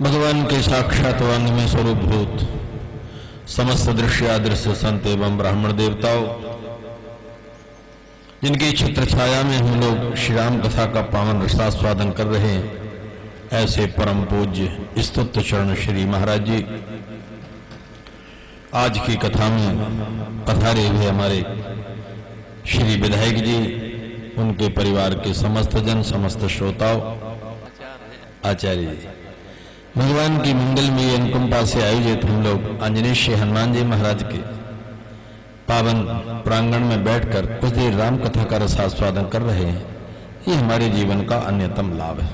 भगवान के साक्षात वांग में स्वरूपभूत समस्त दृश्यादृश्य संत एवं ब्राह्मण देवताओं, जिनकी छत्र छाया में हम लोग श्री राम कथा का पावन रसास्वादन कर रहे हैं, ऐसे परम पूज्य स्तुत्य चरण श्री महाराज जी आज की कथा में पधारे हुए हमारे श्री विधायक जी, उनके परिवार के समस्त जन, समस्त श्रोताओं, आचार्य जी, भगवान की मंगलमयी अनुकंपा से आयोजित हम लोग आंजनेय श्री हनुमान जी महाराज के पावन प्रांगण में बैठकर कुछ देर राम कथा का रसास्वादन कर रहे हैं। ये हमारे जीवन का अन्यतम लाभ है।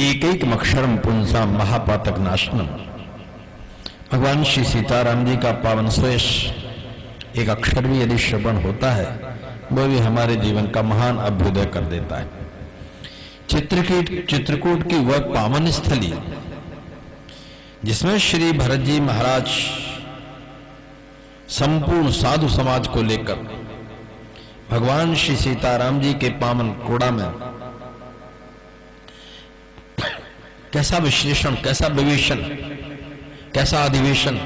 एक एक अक्षरम पुंसा महापातक नाशनम, भगवान श्री सीताराम जी का पावन सुयश एक अक्षर भी यदि श्रवण होता है, वह भी हमारे जीवन का महान अभ्युदय कर देता है। चित्रकूट की वह पावन स्थली जिसमें श्री भरत जी महाराज संपूर्ण साधु समाज को लेकर भगवान श्री सीताराम जी के पावन कोड़ा में कैसा विश्लेषण, कैसा विवेचन, कैसा अधिवेशन,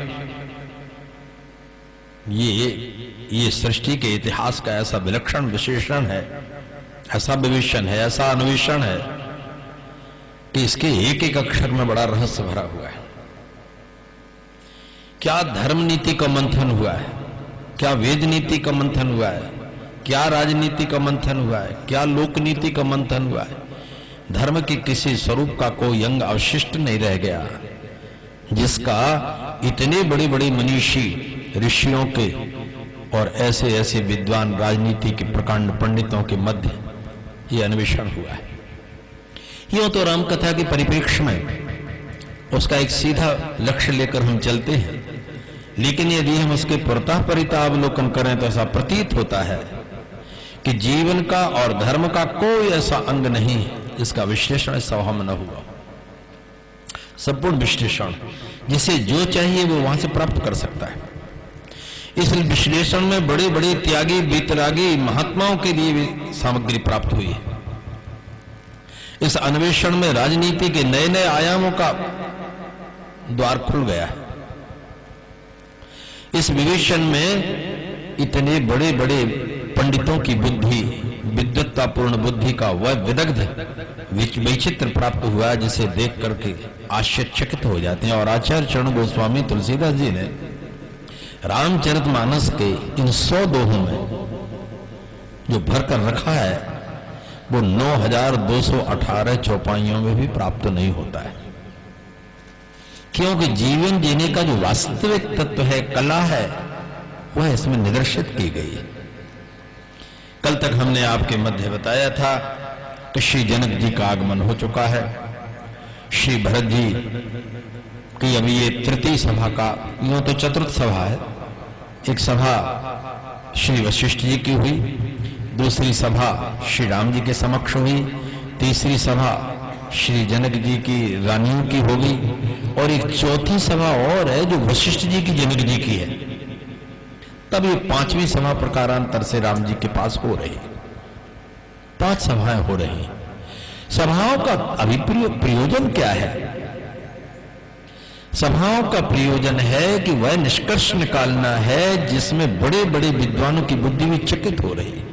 ये सृष्टि के इतिहास का ऐसा विलक्षण विशेषण है, ऐसा विवेचन है, ऐसा अन्वेषण है कि इसके एक एक अक्षर में बड़ा रहस्य भरा हुआ है। क्या धर्म नीति का मंथन हुआ है, क्या वेद नीति का मंथन हुआ है, क्या राजनीति का मंथन हुआ है, क्या लोक नीति का मंथन हुआ है। धर्म के किसी स्वरूप का कोई अंग अवशिष्ट नहीं रह गया जिसका इतने बड़े बड़े मनीषी ऋषियों के और ऐसे ऐसे विद्वान राजनीति के प्रकांड पंडितों के मध्य ये अन्वेषण हुआ है। यूं तो रामकथा के परिप्रेक्ष्य में उसका एक सीधा लक्ष्य लेकर हम चलते हैं, लेकिन यदि हम उसके पुरतः परिता अवलोकन करें तो ऐसा प्रतीत होता है कि जीवन का और धर्म का कोई ऐसा अंग नहीं जिसका विश्लेषण इस सभा में न हुआ। संपूर्ण विश्लेषण जिसे जो चाहिए वो वहां से प्राप्त कर सकता है। इस विश्लेषण में बड़े बड़े त्यागी वीतरागी महात्माओं के लिए भी सामग्री प्राप्त हुई है। इस अन्वेषण में राजनीति के नए नए आयामों का द्वार खुल गया है। इस विवेचन में इतने बड़े बड़े पंडितों की बुद्धि, विद्वत्तापूर्ण बुद्धि का वह विदग्ध वैचित्र प्राप्त हुआ जिसे देख करके आश्चर्यचकित हो जाते हैं। और आचार्य चरण गोस्वामी तुलसीदास जी ने रामचरितमानस के इन 100 दोहों में जो भरकर रखा है वो 9218 चौपाइयों में भी प्राप्त नहीं होता है, क्योंकि जीवन जीने का जो वास्तविक तत्व है, कला है, वह इसमें निदर्शित की गई है। कल तक हमने आपके मध्य बताया था कि श्री जनक जी का आगमन हो चुका है। श्री भरत जी की अभी ये तृतीय सभा का, यूं तो चतुर्थ सभा है। एक सभा श्री वशिष्ठ जी की हुई, दूसरी सभा श्री राम जी के समक्ष हुई, तीसरी सभा श्री जनक जी की रानियों की हो गई, और एक चौथी सभा और है जो वशिष्ठ जी की जनक जी की है। तब ये 5वीं सभा प्रकारांतर से राम जी के पास हो रही। 5 सभाएं हो रही। सभाओं का प्रयोजन क्या है? सभाओं का प्रयोजन है कि वह निष्कर्ष निकालना है जिसमें बड़े बड़े विद्वानों की बुद्धि भी चकित हो रही।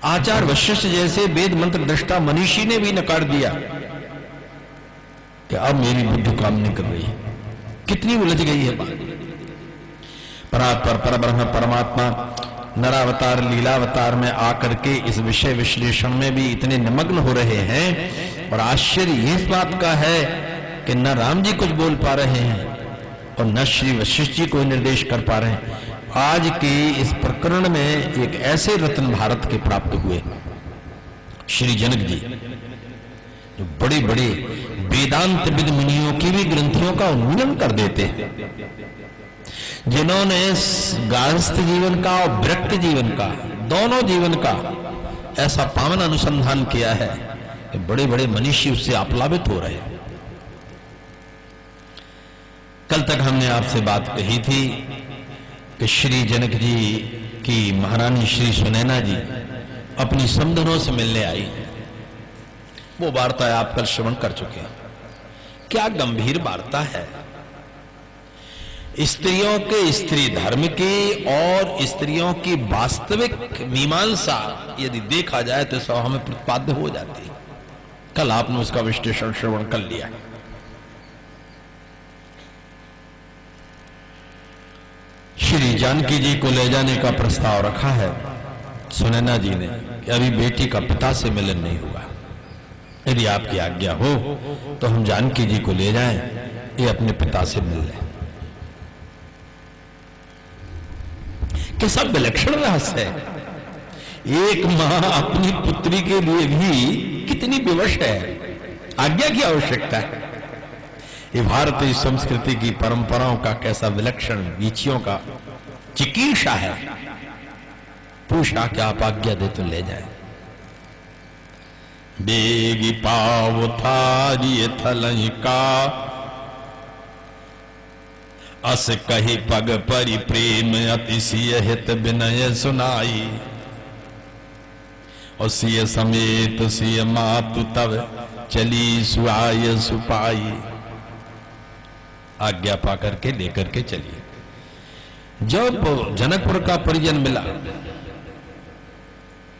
आचार्य वशिष्ठ जैसे वेद मंत्र दृष्टा मनीषी ने भी नकार दिया कि अब मेरी बुद्धि काम नहीं कर रही है। कितनी उलझ गई है बात। परात्पर परब्रह्म परमात्मा नरावतार लीलावतार में आकर के इस विषय विश्लेषण में भी इतने निमग्न हो रहे हैं। और आश्चर्य इस बात का है कि न राम जी कुछ बोल पा रहे हैं और न श्री वशिष्ठ जी कोई निर्देश कर पा रहे हैं। आज के इस प्रकरण में एक ऐसे रत्न भारत के प्राप्त हुए, श्री जनक जी, जो बड़े बड़े वेदांत विद मुनियों की भी ग्रंथियों का उन्मूलन कर देते हैं, जिन्होंने गार्हस्थ जीवन का और विरक्त जीवन का, दोनों जीवन का ऐसा पावन अनुसंधान किया है कि बड़े बड़े मनीषी उससे आप्लावित हो रहे हैं। कल तक हमने आपसे बात कही थी कि श्री जनक जी की महारानी श्री सुनैना जी अपनी समधनों से मिलने आई। वो वार्ता आप कल श्रवण कर चुके हैं। क्या गंभीर वार्ता है। स्त्रियों के स्त्री धर्म की और स्त्रियों की वास्तविक मीमांसा यदि देखा जाए तो सब हमें प्रतिपाद्य हो जाती है। कल आपने उसका विश्लेषण श्रवण कर लिया। श्री जानकी जी को ले जाने का प्रस्ताव रखा है सुनैना जी ने कि अभी बेटी का पिता से मिलन नहीं हुआ, यदि आपकी आज्ञा हो तो हम जानकी जी को ले जाएं, ये अपने पिता से मिल लें। कि सब विलक्षण रहस्य है। एक मां अपनी पुत्री के लिए भी कितनी विवश है, आज्ञा की आवश्यकता है। ये भारतीय संस्कृति की परंपराओं का कैसा विलक्षण वीचियों का चिकीर्षा है। पूछा कि आप आज्ञा दे तो ले जाए। बेगी पाव थारी थलई का अस कही पग परि प्रेम अतिशय हित विनय सुनाई। और सिय समेत सिय मातु तब चली सुआय सुपाई। आज्ञा पा करके लेकर के चलिए। जब जनकपुर का परिजन मिला,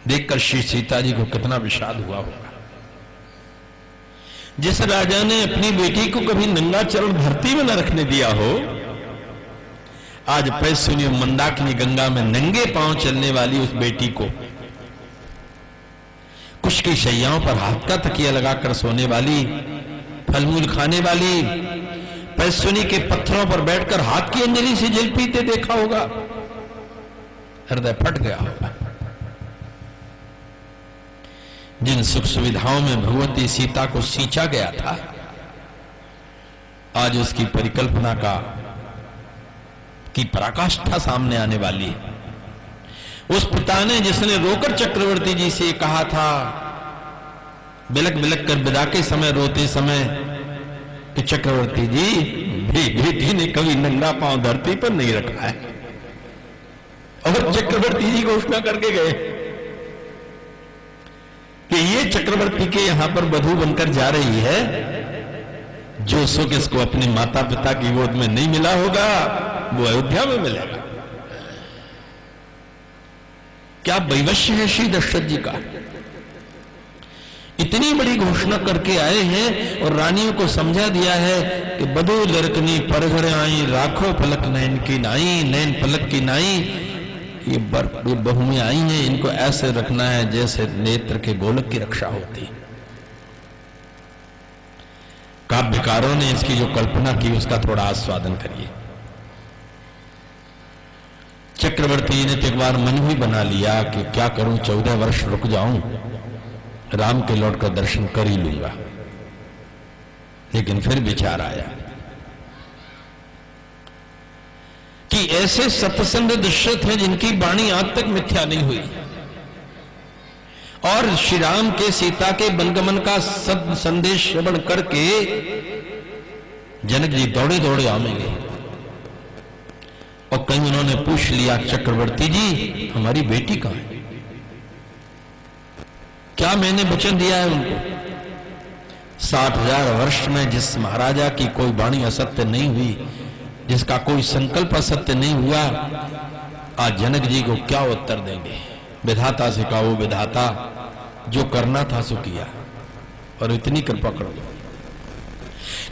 देखकर श्री सीता जी को कितना विषाद हुआ होगा। जिस राजा ने अपनी बेटी को कभी नंगा चरण धरती में न रखने दिया हो, आज पैसुनी मंदाकिनी गंगा में नंगे पांव चलने वाली उस बेटी को, कुछ की शैयाओं पर हाथ का तकिया लगाकर सोने वाली, फलमूल खाने वाली, पैसुनी के पत्थरों पर बैठकर हाथ की अंजलि से जल पीते देखा होगा, हृदय फट गया होगा। जिन सुख सुविधाओं में भगवती सीता को सींचा गया था, आज उसकी परिकल्पना की पराकाष्ठा सामने आने वाली है। उस पिता ने जिसने रोकर चक्रवर्ती जी से कहा था, बिलक बिलक कर विदा के समय, रोते समय, कि चक्रवर्ती जी बेटी ने कभी नंगा पांव धरती पर नहीं रखा है। और चक्रवर्ती जी घोषणा करके गए कि ये चक्रवर्ती के यहां पर वधू बनकर जा रही है, जो सुख इसको अपने माता पिता की गोद में नहीं मिला होगा वो अयोध्या में मिलेगा। क्या वैवश्य है श्री दशरथ जी का। इतनी बड़ी घोषणा करके आए हैं और रानियों को समझा दिया है कि बधू लड़कनी परघर आई, राखो पलक नैन की नाई, नैन पलक की नाई। ये बहुएं आई हैं, इनको ऐसे रखना है जैसे नेत्र के गोलक की रक्षा होती। काव्यकारों ने इसकी जो कल्पना की उसका थोड़ा आस्वादन करिए। चक्रवर्ती ने तो एक बार मन भी बना लिया कि क्या करूं, 14 वर्ष रुक जाऊं, राम के लौट कर दर्शन कर ही लूंगा। लेकिन फिर विचार आया कि ऐसे सत्संग दशरथ हैं जिनकी वाणी आज तक मिथ्या नहीं हुई, और श्री राम के सीता के वनगमन का सद संदेश श्रवण करके जनक जी दौड़े दौड़े आवेंगे। और कहीं उन्होंने पूछ लिया, चक्रवर्ती जी हमारी बेटी कहां है? क्या मैंने वचन दिया है उनको? 60,000 वर्ष में जिस महाराजा की कोई वाणी असत्य नहीं हुई, जिसका कोई संकल्प असत्य नहीं हुआ, आज जनक जी को क्या उत्तर देंगे? विधाता से कहा, वो विधाता जो करना था सो किया, और इतनी कृपा करो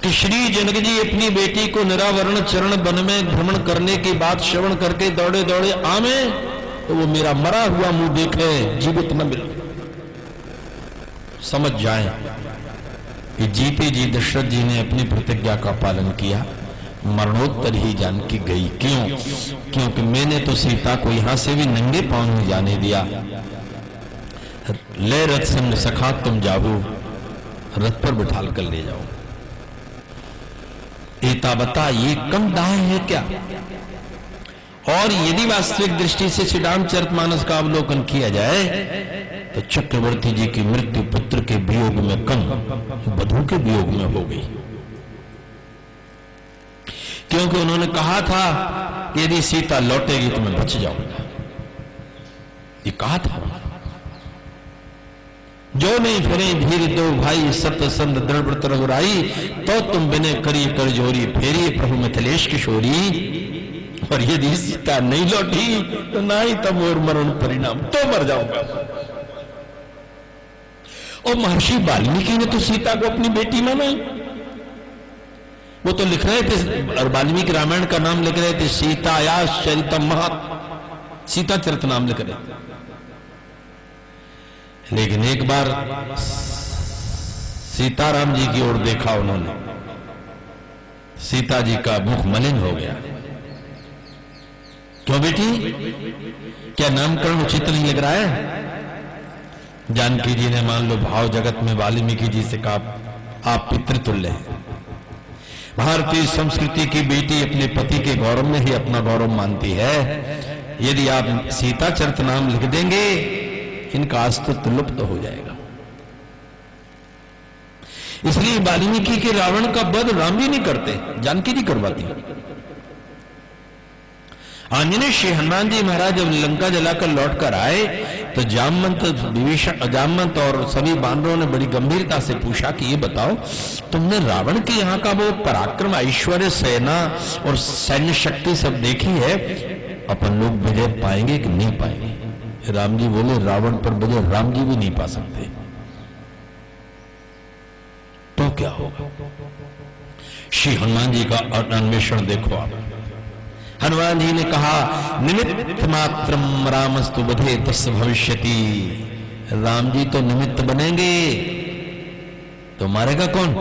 कि श्री जनक जी अपनी बेटी को निरावरण चरण वन में भ्रमण करने की बात श्रवण करके दौड़े दौड़े आवे, तो वो मेरा मरा हुआ मुंह देखे, जीवित न मिले। समझ जाएं कि जीते जी दशरथ जी ने अपनी प्रतिज्ञा का पालन किया, मरणोत्तर ही जानकी गई। क्यों? क्योंकि मैंने तो सीता को यहां से भी नंगे पांव नहीं जाने दिया। ले रथ संग सखा तुम जाओ, रथ पर बिठाल कर ले जाओ। एता बता ये कम दाह है क्या? और यदि वास्तविक दृष्टि से श्री रामचरितमानस का अवलोकन किया जाए तो चक्रवर्ती जी की मृत्यु पुत्र के वियोग में कम, वधू के वियोग में हो गई। क्योंकि उन्होंने कहा था कि यदि सीता लौटेगी तो मैं बच जाऊंगा, ये कहा था। जो नहीं फिरे धीर दो भाई, सत संत दृढ़ व्रत रघुराई, तो तुम बिने करी कर जोरी, फेरी प्रभु मिथिलेश किशोरी। और यदि सीता नहीं लौटी तो ना ही तब और मरण परिणाम, तो मर जाऊंगा। और महर्षि वाल्मीकि ने तो सीता को अपनी बेटी माना। वो तो लिख रहे थे, और वाल्मीकि रामायण का नाम लिख रहे थे सीताया चरितम महत्, सीता चरित नाम लिख रहे थे। लेकिन एक बार सीताराम जी की ओर देखा उन्होंने, सीता जी का मुख मलिन हो गया। क्यों बेटी, क्या नामकरण उचित नहीं लग रहा है? जानकी जी ने मान लो भाव जगत में वाल्मीकि जी से कहा, आप पितृतुल्य हैं। भारतीय संस्कृति की बेटी अपने पति के गौरव में ही अपना गौरव मानती है। यदि आप सीता चरित नाम लिख देंगे, इनका अस्तित्व लुप्त हो जाएगा। इसलिए वाल्मीकि के रावण का वध राम जी नहीं करते, जानकी जी करवाती। आंजनेय श्री हनुमान जी महाराज जब लंका जलाकर लौट कर आए तो जामवंत और सभी वानरों ने बड़ी गंभीरता से पूछा कि ये बताओ, तुमने रावण के यहाँ का वो पराक्रम, ऐश्वर्य, सेना और सैन्य शक्ति सब देखी है, अपन लोग विजय पाएंगे कि नहीं पाएंगे? राम जी बोले, रावण पर विजय राम जी भी नहीं पा सकते। तो क्या होगा? श्री हनुमान जी का अन्वेषण देखो आप। हनुमान जी ने कहा, निमित्त मात्रम रामस्तु बधे तस्य भविष्यति। राम जी तो निमित्त बनेंगे, तो मारेगा कौन?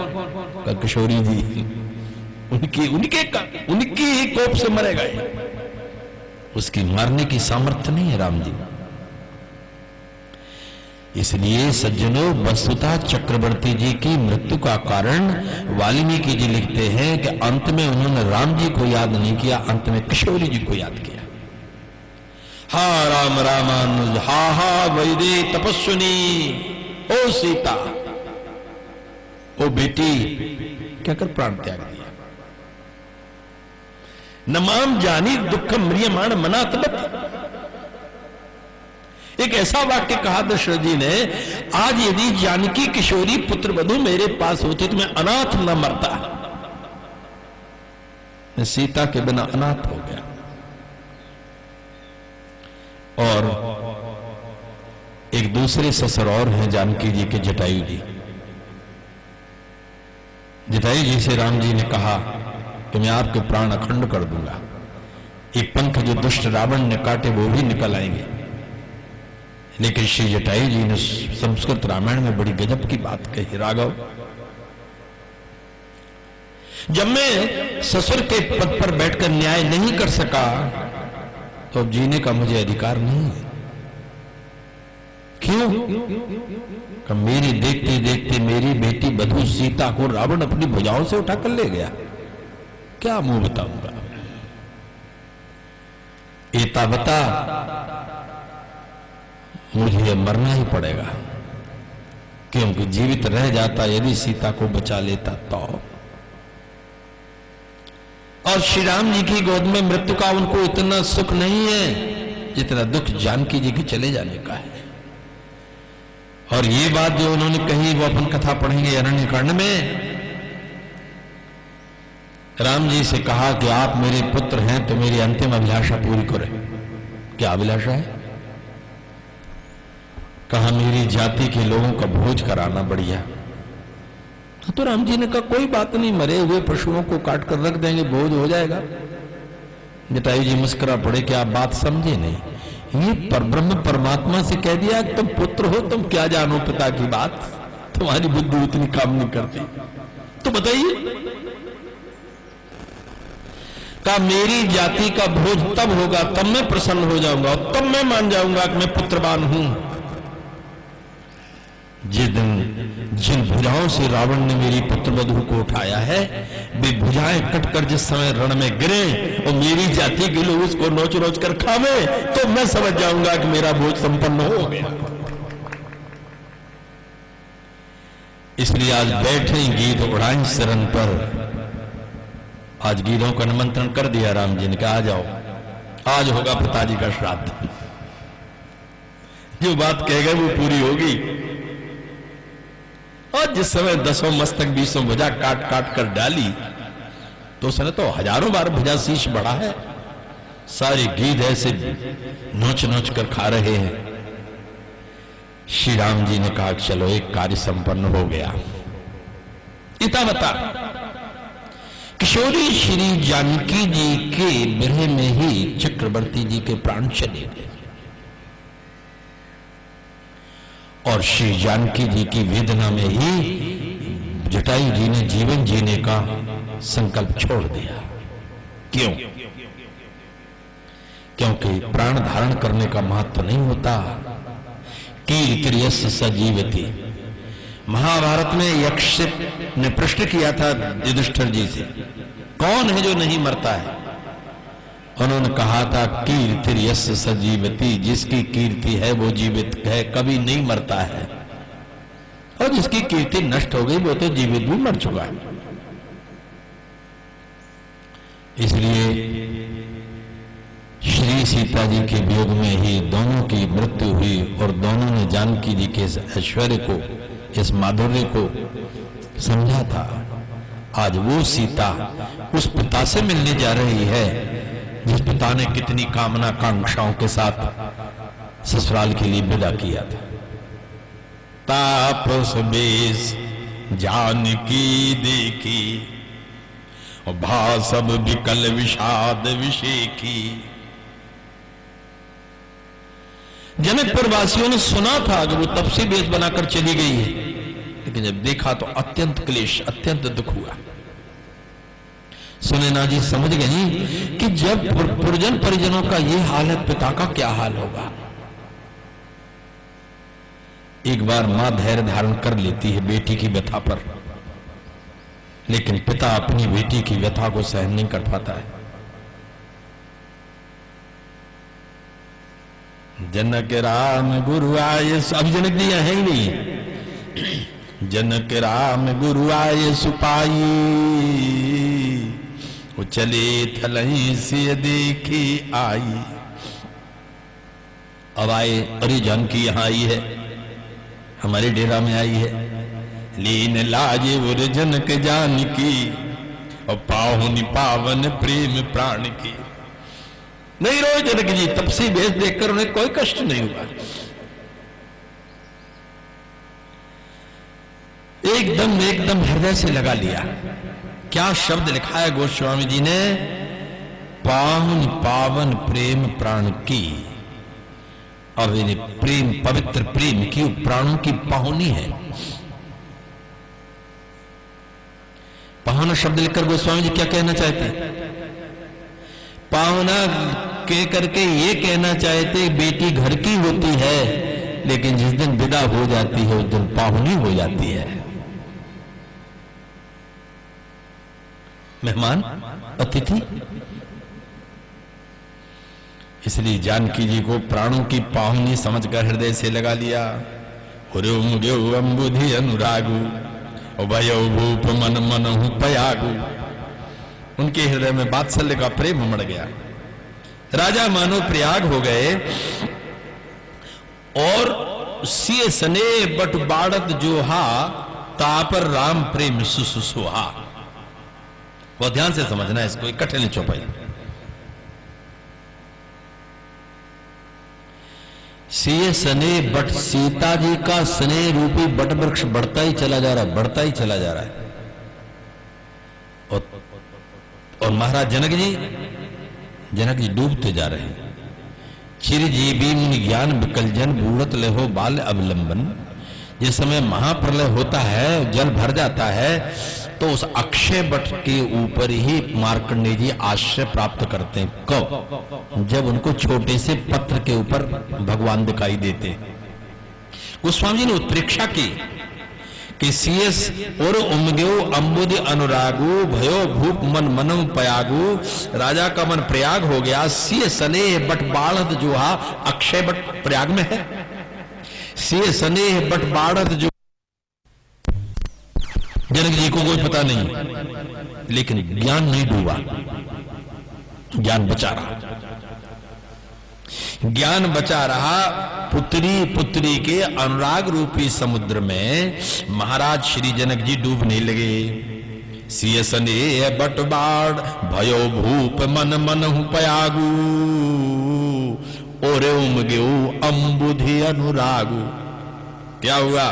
का किशोरी जी, उनकी ही कोप से मरेगा। उसकी मारने की सामर्थ्य नहीं है राम जी। इसलिए सज्जनों, वस्तुतः चक्रवर्ती जी की मृत्यु का कारण वाल्मीकि जी लिखते हैं कि अंत में उन्होंने राम जी को याद नहीं किया, अंत में किशोरी जी को याद किया। हा राम रामानुज, हा हा वैदे तपस्विनी, ओ सीता, ओ बेटी, क्या कर प्राण त्याग दिया। नमाम जानी दुखम म्रियमाण मनातबत। एक ऐसा वाक्य कहा दशरथ जी ने, आज यदि जानकी किशोरी पुत्र वधु मेरे पास होती तो मैं अनाथ न मरता। मैं सीता के बिना अनाथ हो गया। और एक दूसरे ससुर और हैं जानकी जी के, जटायु जी। जटायु जी से राम जी ने कहा कि मैं आपके प्राण अखंड कर दूंगा। एक पंख जो दुष्ट रावण ने काटे वो भी निकल आएंगे। लेकिन श्री जटायु जी ने संस्कृत रामायण में बड़ी गजब की बात कही, राघव, जब मैं ससुर के पद पर बैठकर न्याय नहीं कर सका तो अब जीने का मुझे अधिकार नहीं है। क्यों? कि मेरी देखते देखते मेरी बेटी बधू सीता को रावण अपनी भुजाओं से उठाकर ले गया। क्या मुंह बताऊंगा? एता बता, मुझे मरना ही पड़ेगा, क्योंकि जीवित रह जाता यदि सीता को बचा लेता तो। और श्री राम जी की गोद में मृत्यु का उनको इतना सुख नहीं है जितना दुख जानकी जी के चले जाने का है। और ये बात जो उन्होंने कही वो अपन कथा पढ़ेंगे अरण्यकांड में। राम जी से कहा कि आप मेरे पुत्र हैं तो मेरी अंतिम अभिलाषा पूरी करें। क्या अभिलाषा है? कहा मेरी जाति के लोगों का भोज कराना बढ़िया। तो राम जी ने कहा कोई बात नहीं, मरे हुए पशुओं को काट कर रख देंगे, भोज हो जाएगा। जटायु जी मुस्कुरा पड़े कि आप बात समझे नहीं। ये परब्रह्म परमात्मा से कह दिया कि तुम पुत्र हो, तुम क्या जानो पिता की बात, तुम्हारी बुद्धि उतनी काम नहीं करती। तो बताइए, कहा मेरी जाति का भोज तब होगा, तब मैं प्रसन्न हो जाऊंगा, तब मैं मान जाऊंगा कि मैं पुत्रवान हूं, जिस दिन जिन भुजाओं से रावण ने मेरी पुत्रवधू को उठाया है, वे भुजाएं कटकर जिस समय रण में गिरे और मेरी जाति के लोग उसको नोच नोच कर खावे, तो मैं समझ जाऊंगा कि मेरा भोज संपन्न हो गया। इसलिए आज बैठे गीत उड़ाएं शरण पर। आज गीतों का निमंत्रण कर दिया राम जी ने कहा आ जाओ, आज होगा पिताजी का श्राद्ध। जो बात कह गए वो पूरी होगी। और जिस समय 10 मस्तक 20 भुजा काट काट कर डाली तो उसने तो हजारों बार भुजा शीश बढ़ा है। सारे गीध ऐसे नोच नोच कर खा रहे हैं। श्री राम जी ने कहा चलो एक कार्य संपन्न हो गया। इतना बता किशोरी श्री जानकी जी के विरह में ही चक्रवर्ती जी के प्राण चले गए और श्री जानकी जी की वेदना में ही जटायु जी ने जीवन जीने का संकल्प छोड़ दिया। क्यों? क्योंकि प्राण धारण करने का महत्व नहीं होता। कीर्तिर्यस्य सजीवति। महाभारत में यक्ष ने प्रश्न किया था युधिष्ठिर जी से, कौन है जो नहीं मरता है? उन्होंने कहा था कीर्तिर्यस्य सजीवति, जिसकी कीर्ति है वो जीवित है, कभी नहीं मरता है। और जिसकी कीर्ति नष्ट हो गई वो तो जीवित भी मर चुका है। इसलिए श्री सीता जी के वियोग में ही दोनों की मृत्यु हुई और दोनों ने जानकी जी के ऐश्वर्य को, इस माधुर्य को समझा था। आज वो सीता उस पिता से मिलने जा रही है जिस पिता ने कितनी कामना कांक्षाओं के साथ ससुराल के लिए विदा किया था। तापस बेश जानकी देखी और भासब विकल विषाद विषेखी। जनकपुर वासियों ने सुना था कि वो तब से बेश बनाकर चली गई है, लेकिन जब देखा तो अत्यंत क्लेश, अत्यंत दुख हुआ। सुनैना जी समझ गई कि जब पुरजन परिजनों का ये हाल है, पिता का क्या हाल होगा। एक बार मां धैर्य धारण कर लेती है बेटी की व्यथा पर, लेकिन पिता अपनी बेटी की व्यथा को सहन नहीं कर पाता है। जनक राम गुरु आये, अब जनक जी है ही नहीं। जनक राम गुरु आये सुपाई, वो चले थलही से देखी आई। अब आए, अरे जानकी यहां आई है, हमारे डेरा में आई है। लीन लाजे वो जनक जानकी और पाहुन पावन प्रेम प्राण की। नहीं रोए जनक जी, तब से भेष देखकर उन्हें कोई कष्ट नहीं हुआ। एकदम एकदम हृदय से लगा लिया। क्या शब्द लिखा है गोस्वामी जी ने, पाहुन पावन प्रेम प्राण की। अब प्रेम, पवित्र प्रेम की प्राणों की पाहुनी है। पाहुना शब्द लिखकर गोस्वामी जी क्या कहना चाहते हैं? पाहुना कह करके ये कहना चाहते बेटी घर की होती है, लेकिन जिस दिन विदा हो जाती है उस दिन पाहुनी हो जाती है। मेहमान, अतिथि। इसलिए जानकी जी को प्राणों की पाहुनी समझकर हृदय से लगा लिया। अंबुधि अनुरागु उभयो भूप मन मनहु पयागु। उनके हृदय में वात्सल्य का प्रेम उमड़ गया। राजा मानो प्रयाग हो गए और सिय सने बट बाड़त जोहा, तापर राम प्रेम सुसुहा। बहुत ध्यान से समझना है इसको, इकट्ठे नहीं चौपाई। सिय सने बट, सीता जी का स्नेह रूपी बट वृक्ष बढ़ता ही चला जा रहा है, बढ़ता ही चला जा रहा है। और महाराज जनक जी डूबते जा रहे हैं। चिरजीवी मुनि ज्ञान विकलजन बूढ़त लेहो बाल अवलंबन। जिस समय महाप्रलय होता है, जल भर जाता है, तो उस अक्षय वट के ऊपर ही मार्कंडेय जी आश्रय प्राप्त करते हैं। कब? जब उनको छोटे से पत्र के ऊपर भगवान दिखाई देते। गोस्वामी जी ने उत्प्रेक्षा की कि सीएस और उमग्यो अंबुद अनुरागु भयो भूप मन मनम पयागु। राजा का मन प्रयाग हो गया। सीय सनेह बट बाढ़ जोहा, अक्षय बट प्रयाग में है। सीय सनेह बट बाढ़ जो, जनक जी को कोई पता नहीं, लेकिन ज्ञान नहीं डूबा, ज्ञान बचा रहा। ज्ञान बचा रहा पुत्री पुत्री के अनुराग रूपी समुद्र में महाराज श्री जनक जी डूबने लगे। सिय स्नेह बटबाड़ भयो भूप मन मनहु पयागु ओरे उमगेऊ अम्बुधि अनुरागु। क्या हुआ?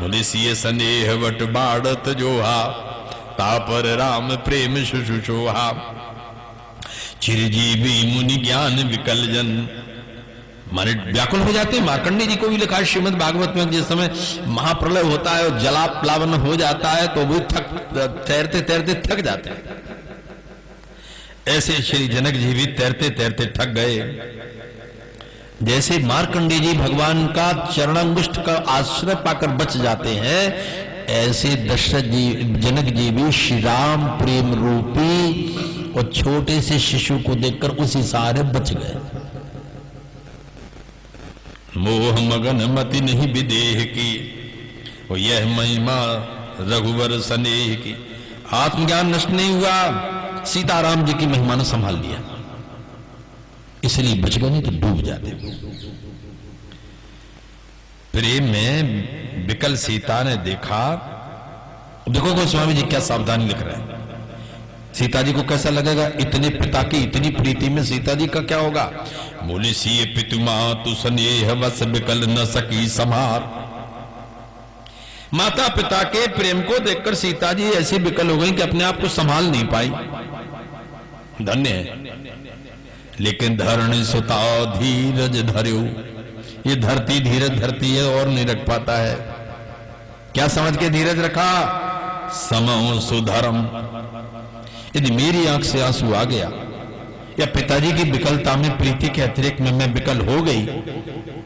बोले सिय स्नेह बटबाड़त जोहा तापर राम प्रेम शुशुषोहा चिरजीवी मुनि ज्ञान विकल जन। माने व्याकुल हो जाते हैं। मार्कंडेय जी को भी लिखा है श्रीमद् भागवत में, जिस समय महाप्रलय होता है और जलाप्लावन हो जाता है तो वो तैरते तैरते थक जाते हैं। ऐसे श्री जनक जी भी तैरते तैरते थक गए। जैसे मार्कंडेय जी भगवान का चरणांगुष्ठ का आश्रय पाकर बच जाते हैं, ऐसे दशरथ जी जनक जी भी श्री राम प्रेम रूपी और छोटे से शिशु को देखकर उसी सहारे बच गए। मोह मगन मति नहीं विदेह की वो यह महिमा रघुवर स्नेह की। आत्मज्ञान नष्ट नहीं हुआ, सीताराम जी की महिमा ने संभाल लिया, इसलिए बच गए, नहीं तो डूब जाते। प्रेम में विकल सीता ने देखा। देखो गोस्वामी जी क्या सावधानी लिख रहे हैं। सीता जी को कैसा लगेगा? इतने पिता की इतनी प्रीति में सीता जी का क्या होगा? बोले सिय पितुमा तु स्नेह वस विकल न सकी समार। माता पिता के प्रेम को देखकर सीता जी ऐसी विकल हो गई कि अपने आप को संभाल नहीं पाई। धन्य है। लेकिन धरणी सुता धीरज धर्यो, ये धरती धीरज धरती है और नहीं रख पाता है। क्या समझ के धीरज रखा? समो सुधर्म। यदि मेरी आंख से आंसू आ गया या पिताजी की विकलता में प्रीति के अतिरिक्त में मैं विकल हो गई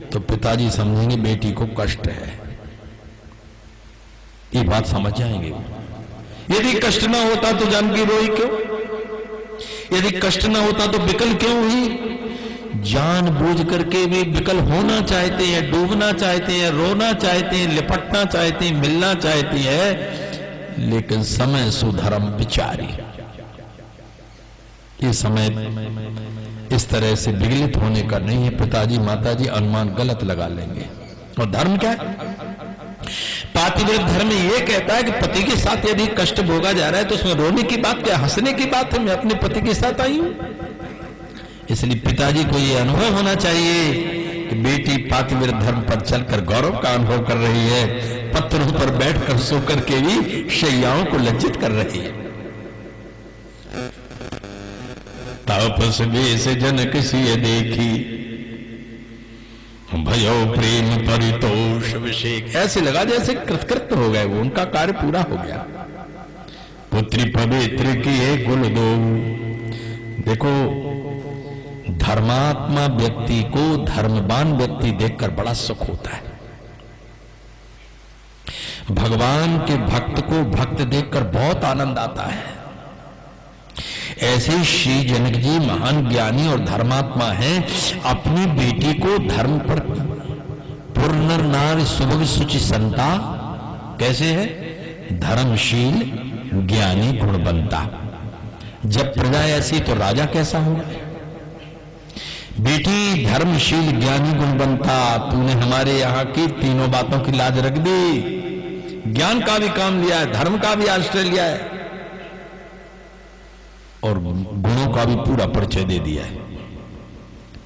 तो पिताजी समझेंगे बेटी को कष्ट है, ये बात समझ जाएंगे। यदि कष्ट ना होता तो जानकी रोई क्यों? यदि कष्ट ना होता तो विकल क्यों हुई? जानबूझ करके भी विकल होना चाहते हैं, डूबना चाहते हैं, रोना चाहते हैं, लिपटना चाहते हैं, मिलना चाहती है, लेकिन समय सुधर्म विचारी। ये समय इस तरह से विगलित होने का नहीं है। पिताजी माताजी अनुमान गलत लगा लेंगे। और धर्म क्या है? पातिव्रत धर्म ये कहता है कि पति के साथ यदि कष्ट भोगा जा रहा है तो उसमें रोने की बात क्या, हंसने की बात है। मैं अपने पति के साथ आई हूं। इसलिए पिताजी को ये अनुभव होना चाहिए कि बेटी पातिव्रत धर्म पर चलकर गौरव का अनुभव कर रही है, पत्थरों पर बैठकर सो करके भी शैयाओं को लज्जित कर रही है। तापस वेश जनक सिय देखी भयो प्रेम परितोष अभिषेक। ऐसे लगा जैसे कृतकृत हो गए, वो उनका कार्य पूरा हो गया। पुत्री पवित्र किए कुल दो। देखो धर्मात्मा व्यक्ति को धर्मवान व्यक्ति देखकर बड़ा सुख होता है। भगवान के भक्त को भक्त देखकर बहुत आनंद आता है। ऐसे श्री जनक जी महान ज्ञानी और धर्मात्मा हैं। अपनी बेटी को धर्म पर पूर्ण नार सुभग सुचि संता कैसे है? धर्मशील ज्ञानी गुणवंता। जब प्रजा ऐसी तो राजा कैसा होगा? बेटी धर्मशील ज्ञानी गुणवंता, तूने हमारे यहाँ की तीनों बातों की लाज रख दी। ज्ञान का भी काम लिया है, धर्म का भी आश्रय लिया है और गुणों का भी पूरा परिचय दे दिया है।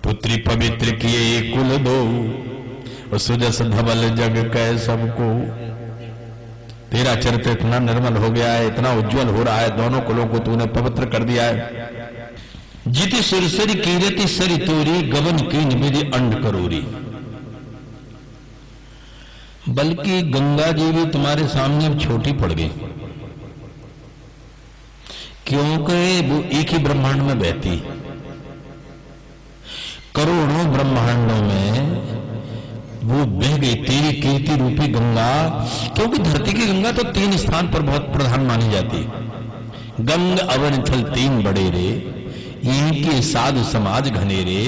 पुत्री पवित्र किए कुल दो सुजस धवल जग कह सबको। तेरा चरित्र इतना निर्मल हो गया है, इतना उज्जवल हो रहा है, दोनों कुलों को तूने पवित्र कर दिया है। जिति सुरसरी कीरति सरी तोरी गवन की निविधि अंड करोरी। बल्कि गंगा जी भी तुम्हारे सामने अब छोटी पड़ गई, क्योंकि वो एक ही ब्रह्मांड में बहती। करोड़ों ब्रह्मांडों में वो बह गई तेरी कीर्ति रूपी गंगा। क्योंकि धरती की गंगा तो 3 स्थान पर बहुत प्रधान मानी जाती है। गंग अवन थल 3 बड़े रे, यहीं के साधु समाज घनेरे।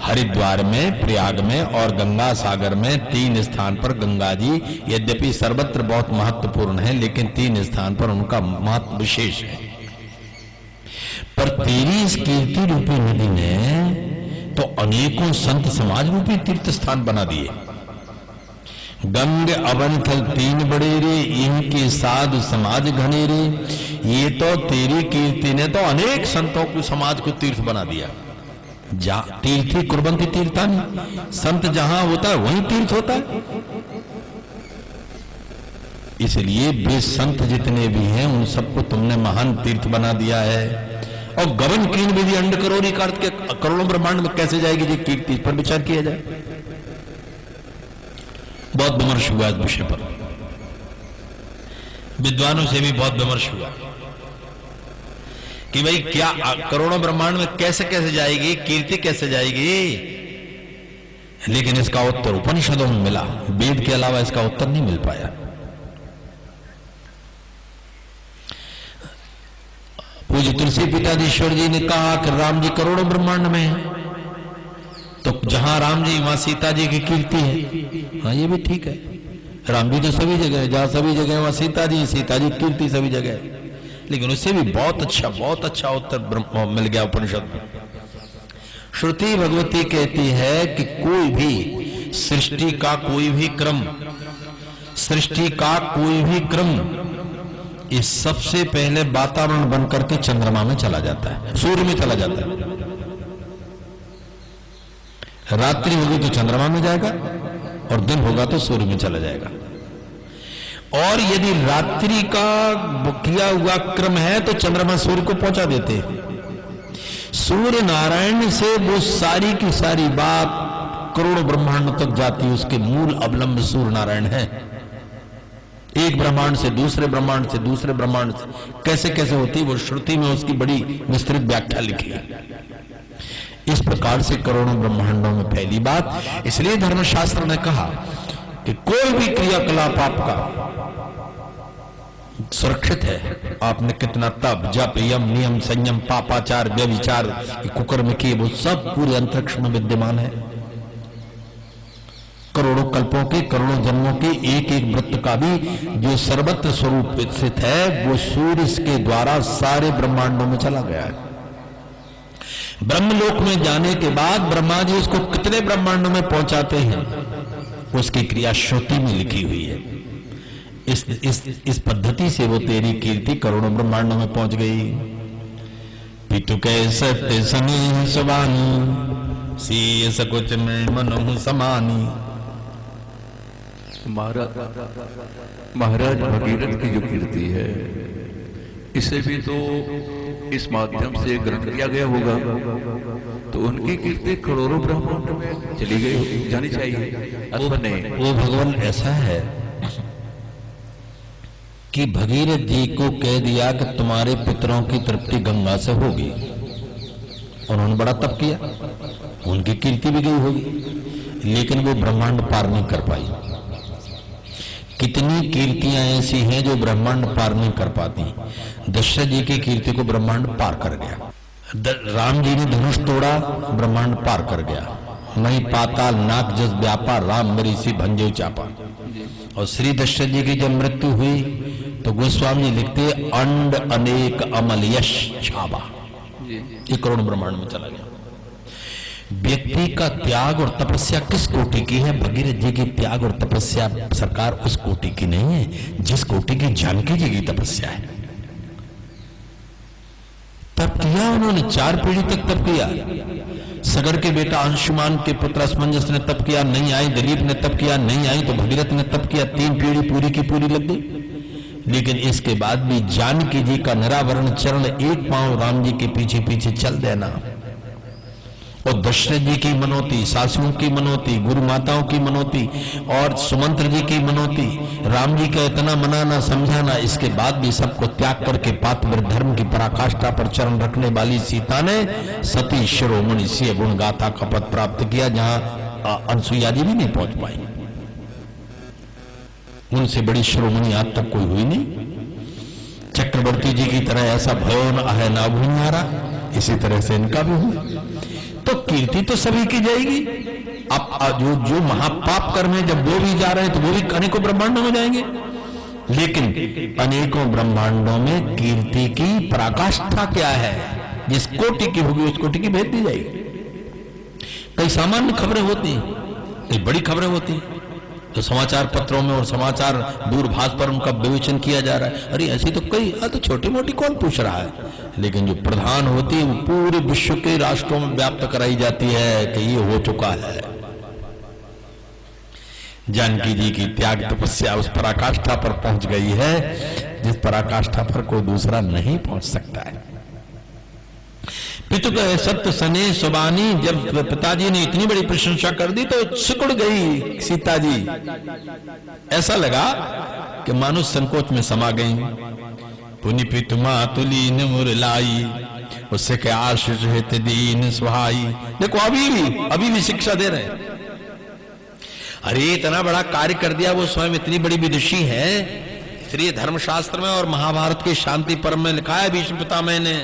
हरिद्वार में, प्रयाग में और गंगा सागर में 3 स्थान पर गंगा जी यद्यपि सर्वत्र बहुत महत्वपूर्ण है, लेकिन 3 स्थान पर उनका महत्व विशेष है। पर तेरी इस कीर्ति रूपी नदी ने तो अनेकों संत समाज रूपी तीर्थ स्थान बना दिए। गंग अवंथल तीन बड़े रे, इनके साधु समाज घने रे। ये तो तेरी कीर्ति ने तो अनेक संतों को समाज को तीर्थ बना दिया। तीर्थी कुर्बंती तीर्थानी, संत जहां होता है वहीं तीर्थ होता है। इसलिए वे संत जितने भी हैं उन सबको तुमने महान तीर्थ बना दिया है। और गगन कीन विधि अंड करोड़ी का अर्थ के करोड़ों ब्रह्मांड में कैसे जाएगी जी कीर्ति, इस पर विचार किया जाए। बहुत विमर्श हुआ इस विषय पर, विद्वानों से भी बहुत विमर्श हुआ कि भाई क्या करोड़ों ब्रह्मांड में कैसे कैसे जाएगी कीर्ति, कैसे जाएगी। लेकिन इसका उत्तर उपनिषदों में मिला, वेद के अलावा इसका उत्तर नहीं मिल पाया। पूज्य तुलसी पिताधीश्वर जी ने कहा कि राम जी करोड़ों ब्रह्मांड में है, तो जहां राम जी वहां सीता जी की कीर्ति है। हाँ ये भी ठीक है, राम जी तो सभी जगह है, जहां सभी जगह वहां सीता जी की कीर्ति सभी जगह है। लेकिन उससे भी बहुत अच्छा उत्तर मिल गया उपनिषद में। श्रुति भगवती कहती है कि कोई भी सृष्टि का कोई भी क्रम ये सबसे पहले वातावरण बनकर के चंद्रमा में चला जाता है, सूर्य में चला जाता है। रात्रि होगी तो चंद्रमा में जाएगा और दिन होगा तो सूर्य में चला जाएगा। और यदि रात्रि का किया हुआ क्रम है तो चंद्रमा सूर्य को पहुंचा देते। सूर्य नारायण से वो सारी की सारी बात करोड़ों ब्रह्मांड तक जाती है। उसके मूल अवलंब सूर्य नारायण है। एक ब्रह्मांड से दूसरे ब्रह्मांड से दूसरे ब्रह्मांड से कैसे कैसे होती वो श्रुति में उसकी बड़ी विस्तृत व्याख्या लिखी है। इस प्रकार से करोड़ों ब्रह्मांडों में फैली बात। इसलिए धर्मशास्त्र ने कहा कि कोई भी क्रियाकलाप आपका सुरक्षित है। आपने कितना तप जप यम नियम संयम पापाचार व्यभिचार कुकर्म किए, वो सब पूरे अंतरिक्ष में विद्यमान है। करोड़ों कल्पों के करोड़ों जन्मों के एक एक वृत्त का भी जो सर्वत्र स्वरूप स्थित है वो सूर्य के द्वारा सारे ब्रह्मांडों में चला गया है। ब्रह्मलोक में जाने के बाद ब्रह्मा जी उसको कितने ब्रह्मांडों में पहुंचाते हैं उसकी क्रिया श्रुति में लिखी हुई है। इस पद्धति से वो तेरी कीर्ति करोड़ों ब्रह्मांडों में पहुंच गई। पितु के सत्य सनी सुबानी सी सकुच में मनोह समानी। महाराज भगीरथ की जो कीर्ति है इसे भी तो इस माध्यम से ग्रहण किया गया होगा, तो उनकी कीर्ति करोड़ों ब्रह्मांड में चली गई जानी चाहिए अथवा नहीं। वो भगवान ऐसा है कि भगीरथ जी को कह दिया कि तुम्हारे पितरों की तृप्ति गंगा से होगी। उन्होंने बड़ा तप किया, उनकी कीर्ति भी गई होगी, लेकिन वो ब्रह्मांड पार नहीं कर पाई। कितनी कीर्तियां ऐसी हैं जो ब्रह्मांड पार नहीं कर पाती। दशरथ जी की कीर्ति को ब्रह्मांड पार कर गया। राम जी ने धनुष तोड़ा, ब्रह्मांड पार कर गया। मई पाताल नाक जस व्यापा राम मेरी सी भंजो चापा। और श्री दशरथ जी की जब मृत्यु हुई तो गोस्वामी जी लिखते अंड अनेक अमल यश छाबा, ये करोड़ ब्रह्मांड में चला गया। व्यक्ति का त्याग और तपस्या किस कोटि की है? भगीरथ जी की त्याग और तपस्या सरकार उस कोटि की नहीं है जिस कोटि की जानकी जी की तपस्या है। तप किया उन्होंने, 4 पीढ़ी तक तप किया। सगर के बेटा अंशुमान के पुत्र असमंजस ने तप किया, नहीं आई। दिलीप ने तप किया, नहीं आई। तो भगीरथ ने तप किया, 3 पीढ़ी पूरी की पूरी लग गई। लेकिन इसके बाद भी जानकी जी का निरावरण चरण एक पांव राम जी के पीछे पीछे चल देना, और दशरथ जी की मनोती, सासुओं की मनोती, गुरु माताओं की मनोती और सुमंत्र जी की मनोती, राम जी का इतना मनाना समझाना, इसके बाद भी सबको त्याग करके पातिव्रत धर्म की पराकाष्ठा पर चरण रखने वाली सीता ने सती शिरोमणि से गुण गाथा का पद प्राप्त किया, जहां अनसुईया जी भी नहीं पहुंच पाई। उनसे बड़ी शिरोमणि आज तक कोई हुई नहीं। चक्रवर्ती जी की तरह ऐसा भयो न आहे ना भूनिहारा, इसी तरह से इनका भी हुआ। तो कीर्ति तो सभी की जाएगी। अब जो महापाप कर्म है जब वो भी जा रहे हैं तो वो भी अनेकों ब्रह्मांडों में जाएंगे। लेकिन अनेकों ब्रह्मांडों में कीर्ति की पराकाष्ठा क्या है? जिस कोटि की होगी उस कोटि की भेज दी जाएगी। कई सामान्य खबरें होती हैं, कई बड़ी खबरें होती हैं, तो समाचार पत्रों में और समाचार दूरभाष पर उनका विवेचन किया जा रहा है। अरे ऐसी तो कई, तो छोटी मोटी कौन पूछ रहा है, लेकिन जो प्रधान होती है वो पूरे विश्व के राष्ट्रों में व्याप्त कराई जाती है कि ये हो चुका है। जानकी जी की त्याग तपस्या उस पराकाष्ठा पर पहुंच गई है जिस पराकाष्ठा पर कोई दूसरा नहीं पहुंच सकता है। पितु कहे सत्य सने सुबानी, जब पिताजी ने इतनी बड़ी प्रशंसा कर दी तो सिकुड़ गई सीता जी। ऐसा लगा कि मानो संकोच में समा गई। पुनि पितु मातुली न मुरलाई, उससे के आशीष हित दीन सुहाई। देखो अभी भी शिक्षा दे रहे हैं। अरे इतना बड़ा कार्य कर दिया, वो स्वयं इतनी बड़ी विदुषी है। इसलिए धर्मशास्त्र में और महाभारत के शांति पर्व में लिखा है भीष्म पितामह ने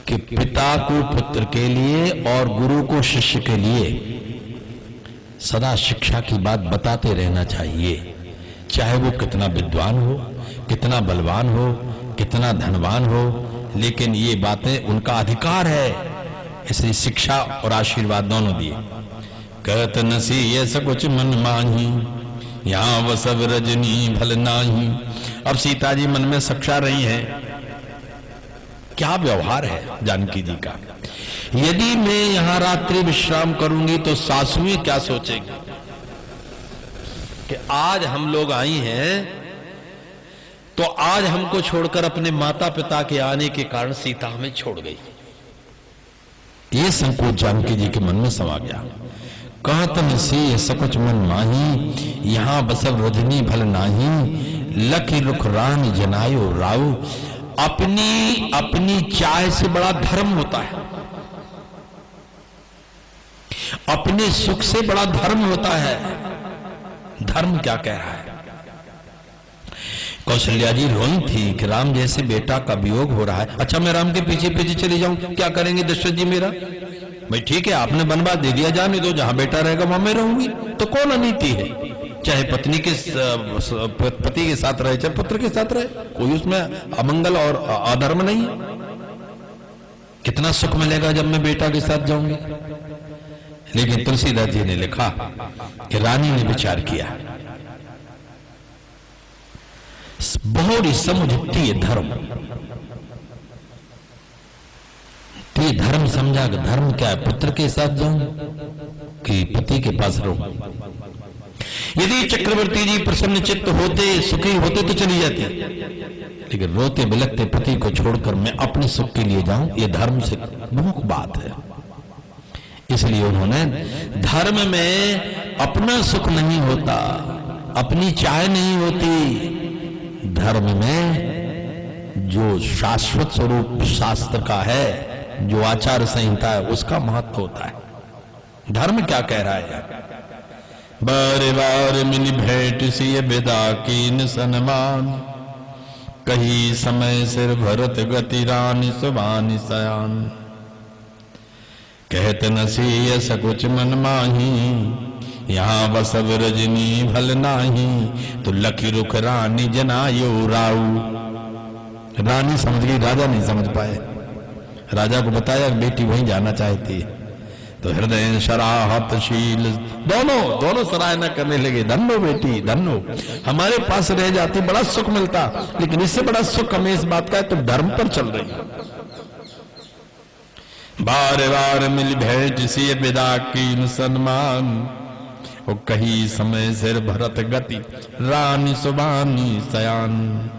कि पिता को पुत्र के लिए और गुरु को शिष्य के लिए सदा शिक्षा की बात बताते रहना चाहिए, चाहे वो कितना विद्वान हो, कितना बलवान हो, कितना धनवान हो, लेकिन ये बातें उनका अधिकार है। इसलिए शिक्षा और आशीर्वाद दोनों दिए। कहत नसी ये सब कुछ मन माही, यहाँ वो सब रजनी भल नाही। अब सीता जी मन में सक्षा रही हैं, क्या व्यवहार है जानकी जी का। यदि मैं यहां रात्रि विश्राम करूंगी तो सासुएं क्या सोचेंगी कि आज हम लोग आई हैं तो आज हमको छोड़कर अपने माता पिता के आने के कारण सीता हमें छोड़ गई। ये संकोच जानकी जी के मन में समा गया। कहत नसी सकुच मन माही, यहां बसव रजनी भल नाही। लखी रुख रान जनायो राव, अपनी चाह से बड़ा धर्म होता है, अपने सुख से बड़ा धर्म होता है। धर्म क्या कह रहा है? कौशल्या जी रोई थी कि राम जैसे बेटा का वियोग हो रहा है। अच्छा मैं राम के पीछे पीछे चली जाऊं, क्या करेंगे दशरथ जी मेरा? भाई ठीक है, आपने बनवा दे दिया, जाने दो, जहां बेटा रहेगा वहां मैं रहूंगी। तो कौन अनीति है? चाहे पत्नी के पति के साथ रहे, चाहे पुत्र के साथ रहे, कोई उसमें अमंगल और अधर्म नहीं है। कितना सुख मिलेगा जब मैं बेटा के साथ जाऊंगी। लेकिन तुलसीदास जी ने लिखा कि रानी ने विचार किया, बहुत ही समझती है धर्म। तो ये धर्म समझा कि धर्म क्या है, पुत्र के साथ जाऊं कि पति के पास रहूं। यदि चक्रवर्ती जी प्रसन्न चित्त होते, सुखी होते तो चली जाती, लेकिन रोते बिलखते पति को छोड़कर मैं अपने सुख के लिए जाऊं, ये धर्म से विमुख बात है। इसलिए उन्होंने धर्म में अपना सुख नहीं होता, अपनी चाह नहीं होती। धर्म में जो शाश्वत स्वरूप शास्त्र का है, जो आचार संहिता है, उसका महत्व होता है। धर्म क्या कह रहा है? बार बार मिली भेंट सी विदा कीन सनमान, कही समय सिर भरत गति रानी सुबानी सयान। कहत नसी सकुच मन माही, यहाँ बसव रजनी भल नाही। तो लखी रुख रानी जनायो राऊ। रानी समझ गई, राजा नहीं समझ पाए। राजा को बताया बेटी वहीं जाना चाहती है, तो हृदय सराहतशील दोनों सराहना करने लगे। धन्नो बेटी धन्नो, हमारे पास रह जाती बड़ा सुख मिलता, लेकिन इससे बड़ा सुख हमें इस बात का है तुम धर्म पर चल रही। बार बार मिल भेंट सी विदा कीन सन्मान, वो कही समय सिर भरत गति रानी सुबानी सयान।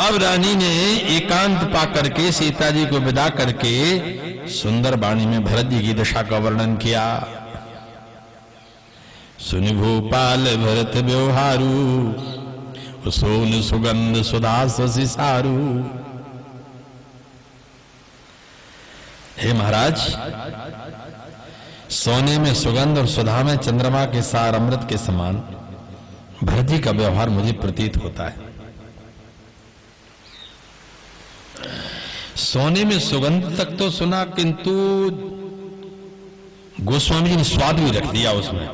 अब रानी ने एकांत पाकर के सीता जी को विदा करके सुंदर वाणी में भरत जी की दशा का वर्णन किया। सुनि भूपाल भरत व्यवहारू, सोन सुगंध सुधा सिसारू। हे महाराज, सोने में सुगंध और सुधा में चंद्रमा के सार अमृत के समान भरत जी का व्यवहार मुझे प्रतीत होता है। सोने में सुगंध तक तो सुना, किंतु गोस्वामी जी ने स्वाद भी रख दिया उसमें।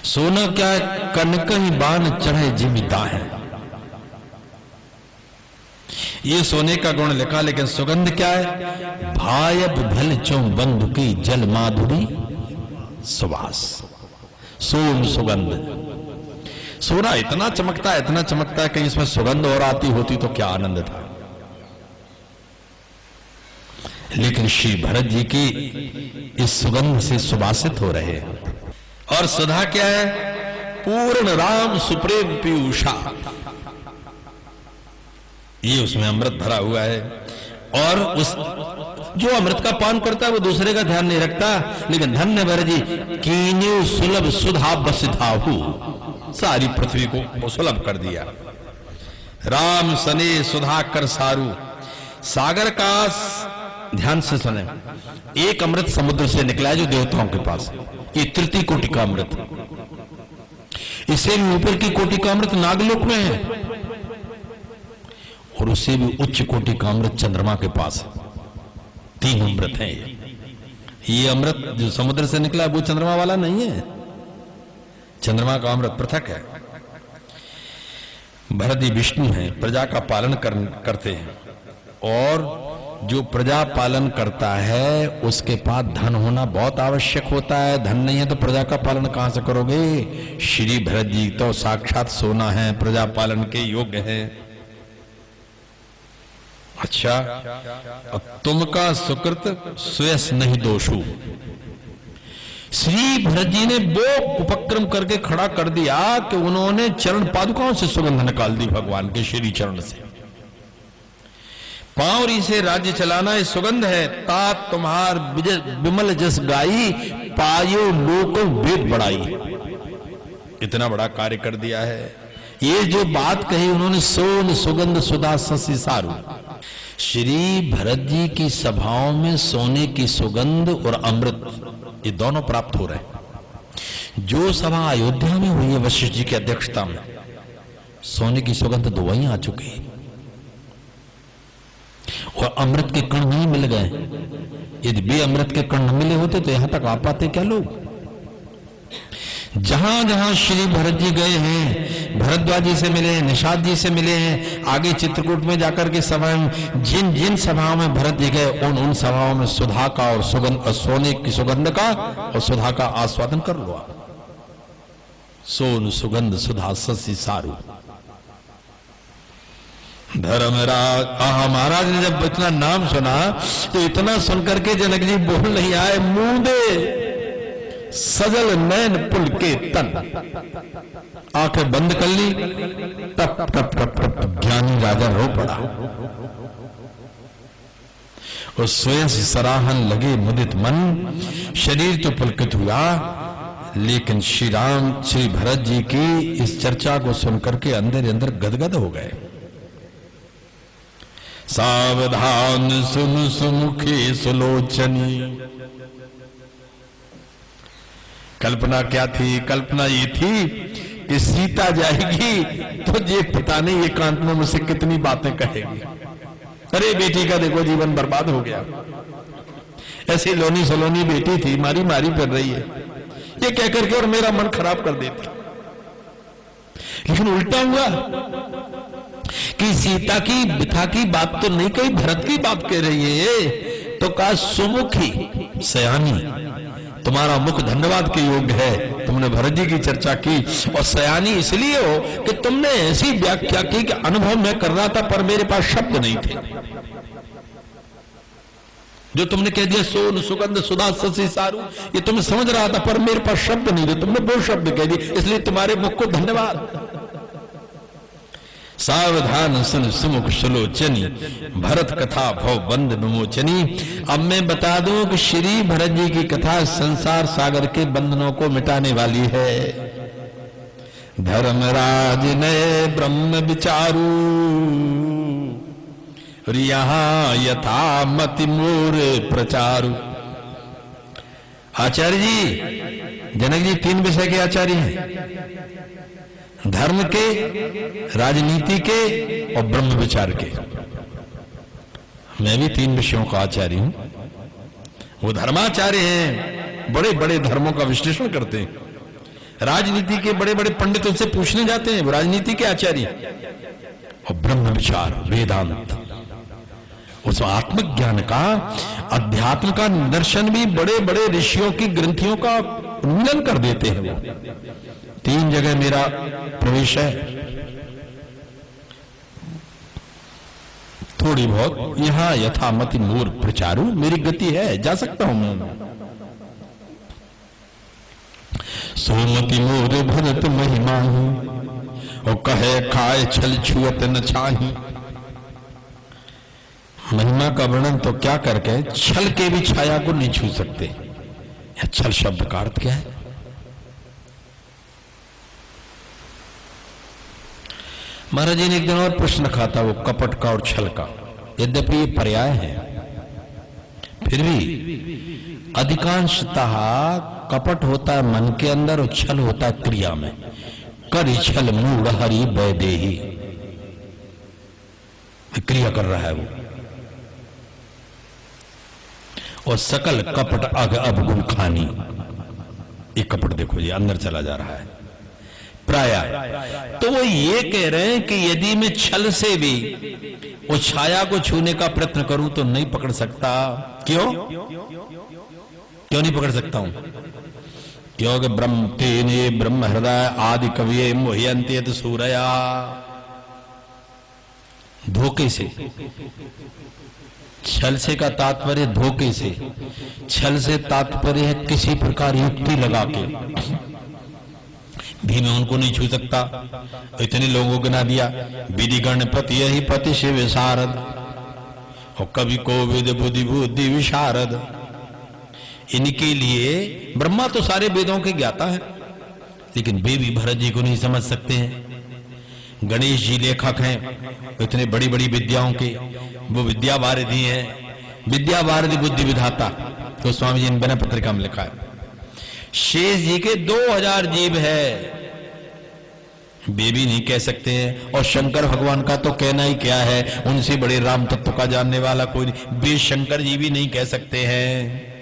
सोना क्या कनक ही बान चढ़े जिमिता है। ये सोने का गुण लिखा, लेकिन सुगंध क्या है? भायब भल चौ बंधु की जल माधुरी सुवास, सोम सुगंध। सोना इतना चमकता है, इतना चमकता है कि इसमें सुगंध और आती होती तो क्या आनंद था। लेकिन श्री भरत जी की इस सुगंध से सुवासित हो रहे हैं। और सुधा क्या है? पूर्ण राम सुप्रेम पीयूषा, ये उसमें अमृत भरा हुआ है। और उस जो अमृत का पान करता है वो दूसरे का ध्यान नहीं रखता, लेकिन धन्य भरत जी कीन्यु सुलभ सुधा बसिधाहु, सारी पृथ्वी को सुलभ कर दिया। राम सने सुधा कर सारू, सागर का ध्यान से सुने, एक अमृत समुद्र से निकला है जो देवताओं के पास, ये तृतीय कोटि का अमृत। इससे भी ऊपर की कोटि का अमृत नागलोक में है, और उससे भी उच्च कोटि का अमृत चंद्रमा के पास है। 3 अमृत हैं ये अमृत जो समुद्र से निकला वो चंद्रमा वाला नहीं है, चंद्रमा का अमृत पृथक है। भरत जी विष्णु हैं, प्रजा का पालन करते हैं, और जो प्रजा पालन करता है उसके पास धन होना बहुत आवश्यक होता है। धन नहीं है तो प्रजा का पालन कहां से करोगे? श्री भरत जी तो साक्षात सोना है, प्रजा पालन के योग्य है। अच्छा, तुमका सुकृत सुयस नहीं दोषु, श्री भरत जी ने वो उपक्रम करके खड़ा कर दिया कि उन्होंने चरण पादुकाओं से सुगंध निकाल दी, भगवान के श्री चरण से। पांवरी से राज्य चलाना ये सुगंध है। तात तुम्हार विमल जस गाई, पायो लोको वेद बढ़ाई, इतना बड़ा कार्य कर दिया है। ये जो बात कही उन्होंने, सोन सुगंध सुधा ससी सारू। श्री भरत जी की सभाओं में सोने की सुगंध और अमृत ये दोनों प्राप्त हो रहे हैं। जो सभा अयोध्या में हुई है वशिष्ठ जी की अध्यक्षता में, सोने की सुगंध तो वहीं आ चुकी है, और अमृत के कण नहीं मिल गए। यदि भी अमृत के कण न मिले होते तो यहां तक आ पाते क्या लोग? जहां जहां श्री भरत जी गए हैं, भरद्वाज जी से मिले हैं, निषाद जी से मिले हैं, आगे चित्रकूट में जाकर के सभा में जिन जिन सभाओं में भरत जी गए उन सभाओं में सुधा का और सुगंध, सोने की सुगंध का और सुधा का आस्वादन कर लो। सोन सुगंध सुधा ससी सारू। धर्मराज महाराज ने जब इतना नाम सुना तो इतना सुनकर के जनक जी बोल नहीं आए, मुंह दे सजल नैन पुल के तन, आंखें बंद कर ली, टप टप टप टप ज्ञानी राजा रो पड़ा। और स्वयं से सराहन लगे मुदित मन, शरीर तो पुलकित हुआ, लेकिन श्री राम श्री भरत जी की इस चर्चा को सुनकर के अंदर अंदर गदगद हो गए। सावधान सुन सुमुखी सुलोचनी। कल्पना क्या थी? कल्पना ये थी कि सीता जाएगी तो ये पता नहीं एकांत में मुझसे कितनी बातें कहेगी। अरे बेटी का देखो जीवन बर्बाद हो गया, ऐसी लोनी सलोनी बेटी थी, मारी मारी कर रही है, ये कह करके और मेरा मन खराब कर देती। लेकिन उल्टा हुआ कि सीता की बिथा की बात तो नहीं कही, भरत की बात कह रही है। तो कहा सुमुखी सयानी, तुम्हारा मुख धन्यवाद के योग्य है, तुमने भरत जी की चर्चा की। और सयानी इसलिए हो कि तुमने ऐसी व्याख्या की कि अनुभव मैं कर रहा था पर मेरे पास शब्द नहीं थे। जो तुमने कह दिया सोन सुगंध सुधा ससी सारू, ये तुम समझ रहा था पर मेरे पास शब्द नहीं थे, तुमने वो शब्द कह दिए, इसलिए तुम्हारे मुख को धन्यवाद। सावधान सुन सुमुख सुलोचनी, भरत कथा भव बंद विमोचनी। अब मैं बता दूं कि श्री भरत जी की कथा संसार सागर के बंधनों को मिटाने वाली है। धर्मराज ने ब्रह्म विचारू, यहाँ यथा मति मोर प्रचारु। आचार्य जी, जनक जी 3 विषय के आचार्य हैं, धर्म के, राजनीति के और ब्रह्म विचार के। मैं भी 3 विषयों का आचार्य हूं। वो धर्माचार्य हैं, बड़े बड़े धर्मों का विश्लेषण करते हैं, राजनीति के बड़े बड़े पंडित उनसे पूछने जाते हैं, वो राजनीति के आचार्य। और ब्रह्म विचार वेदांत, उस आत्मज्ञान का, अध्यात्म का निदर्शन भी बड़े बड़े ऋषियों की ग्रंथियों का उन्मूलन कर देते हैं। वो 3 जगह मेरा प्रवेश है, थोड़ी बहुत यहां यथामति मूर प्रचारू, मेरी गति है, जा सकता हूं मैं। सोमति मोर भरत महिमा और कहे खाए छल छुअत न छाही। महिमा का वर्णन तो क्या करके, छल के भी छाया को नहीं छू सकते। यह छल शब्द का अर्थ क्या है? महाराज जी ने एक दिन और प्रश्न रखा था, वो कपट का और छल का। यद्यपि ये पर्याय है, फिर भी अधिकांशतः कपट होता है मन के अंदर और छल होता है क्रिया में। करि छल मूढ़ हरि वैदेही, क्रिया कर रहा है वो। और सकल कपट अग अवगुण खानी, ये कपट देखो ये अंदर चला जा रहा है प्राय। तो वो ये कह रहे हैं कि यदि मैं छल से भी वो छाया को छूने का प्रयत्न करूं तो नहीं पकड़ सकता। क्यों नहीं पकड़ सकता हूं? क्योंकि ब्रह्म तेने ब्रह्म हृदय आदि कविये मोह्यन्ते सूरया। धोखे से, छल से का तात्पर्य धोखे से, छल से तात्पर्य है किसी प्रकार युक्ति लगा के भी मैं उनको नहीं छू सकता। इतने लोगों को ना दिया, विधि गणपति यही पति शिव विशारद और कवि को वेद बुद्धि बुद्धि विशारद। इनके लिए ब्रह्मा तो सारे वेदों के ज्ञाता है, लेकिन वे भी भरत जी को नहीं समझ सकते हैं। गणेश जी लेखक हैं, इतने बड़ी बड़ी विद्याओं के, वो विद्या वारिधि हैं, विद्या वारिधि बुद्धि विधाता। तो स्वामी जी ने बना पत्रिका में लिखा है। शेष जी के 2000 जीव है, वे भी नहीं कह सकते हैं। और शंकर भगवान का तो कहना ही क्या है, उनसे बड़े राम तत्व का जानने वाला कोई नहीं। वे शंकर जी भी नहीं कह सकते हैं,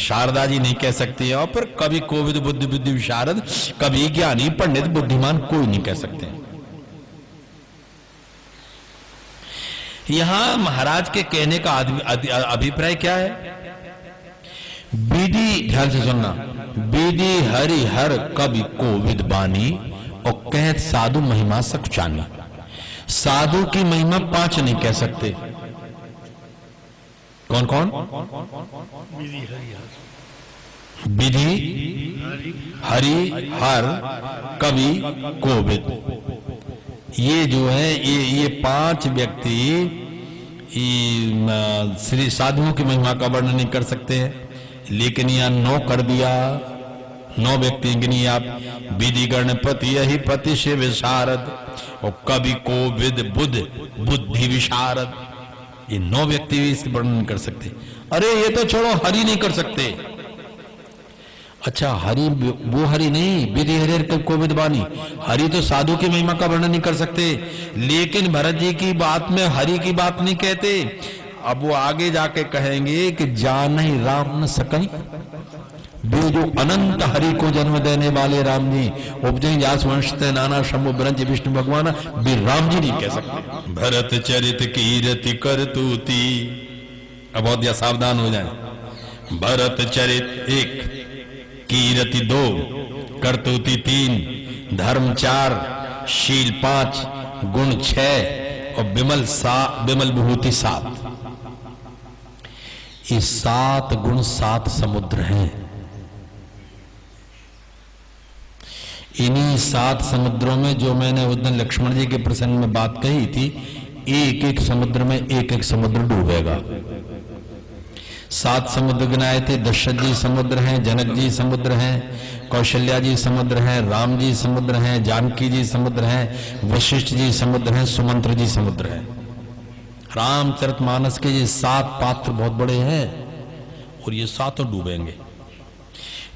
शारदा जी नहीं कह सकती है। और फिर कभी कोविद बुद्धि बुद्धि विशारद, कभी ज्ञानी पंडित बुद्धिमान कोई नहीं कह सकते। यहां महाराज के कहने का अभिप्राय क्या है? विधि, ध्यान से सुनना, विधि हरि हर कवि को विद्वानी और कहत साधु महिमा सकुचानी। साधु की महिमा 5 नहीं कह सकते। कौन कौन? विधि हरि हर कवि कोविद, ये जो है ये 5 व्यक्ति श्री साधुओं की महिमा का वर्णन नहीं कर सकते हैं। लेकिन यहां 9 कर दिया, 9 व्यक्ति गिनी आप। विधि गणपति यही पति शिव विशारद और कवि को विद बुद्ध बुद्धि विशारद, ये 9 व्यक्ति भी इसके वर्णन नहीं कर सकते। अरे ये तो छोड़ो, हरि नहीं कर सकते। अच्छा, हरि वो हरि नहीं, विधि हरि को विद्वानी, हरि तो साधु की महिमा का वर्णन नहीं कर सकते। लेकिन भरत जी की बात में हरि की बात नहीं कहते। अब वो आगे जाके कहेंगे कि जान ही राम न सकई, वे जो अनंत हरि को जन्म देने वाले राम जी, उपजय व्यास वंश नाना शंभु ब्रज विष्णु भगवान, वे राम जी नहीं कह सकते। भरत चरित कीरति करतूती, अब बहुत या सावधान हो जाए। भरत चरित 1, कीरति 2, करतूती 3, धर्म 4, शील 5, गुण 6 और विमल विभूति 7। ये 7 गुण 7 समुद्र हैं। इन्हीं 7 समुद्रों में, जो मैंने उस दिन लक्ष्मण जी के प्रसंग में बात कही थी, एक एक समुद्र में एक एक समुद्र डूबेगा। 7 समुद्र गिनाए थे। दशरथ जी समुद्र हैं, जनक जी समुद्र हैं, कौशल्या जी समुद्र हैं, राम जी समुद्र हैं, जानकी जी समुद्र हैं, वशिष्ठ जी समुद्र हैं, सुमंत्र जी समुद्र हैं। रामचरितमानस के ये 7 पात्र बहुत बड़े हैं और ये 7 डूबेंगे।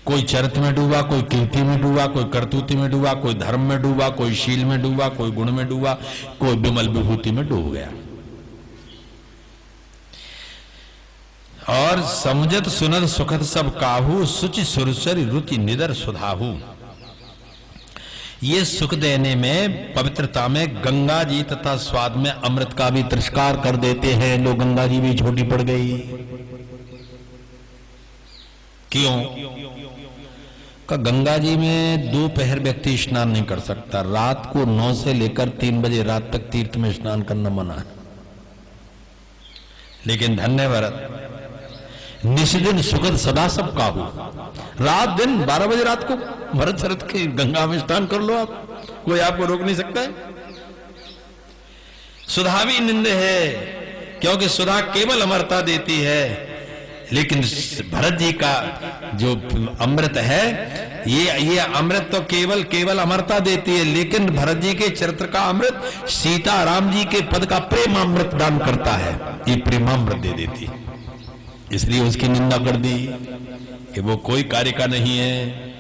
कोई चरित्र में डूबा, कोई कीर्ति में डूबा, कोई करतूति में डूबा, कोई धर्म में डूबा, कोई शील में डूबा, कोई गुण में डूबा, कोई विमल विभूति में डूब गया। और समझत सुनत सुखद सब काहू, सुचि सुरसरि रुचि निदर सुधाहू। ये सुख देने में, पवित्रता में गंगा जी तथा स्वाद में अमृत का भी तिरस्कार कर देते हैं लोग। गंगा जी भी छोटी पड़ गई। क्यों? का गंगा जी में दोपहर व्यक्ति स्नान नहीं कर सकता। रात को 9 से लेकर 3 बजे रात तक तीर्थ में स्नान करना मना है। लेकिन धन्य भरत, निष्दिन सुखद सदा सब काहू। रात दिन 12 बजे रात को भरत शरत के गंगा में स्नान कर लो आप, कोई आपको रोक नहीं सकता है। सुधा भी निंद है, क्योंकि सुधा केवल अमरता देती है। लेकिन भरत जी का जो अमृत है, ये अमृत तो केवल अमरता देती है, लेकिन भरत जी के चरित्र का अमृत सीता राम जी के पद का प्रेमामृत दान करता है। ये प्रेमामृत दे देती, इसलिए उसकी निंदा कर दी कि वो कोई कार्य का नहीं है।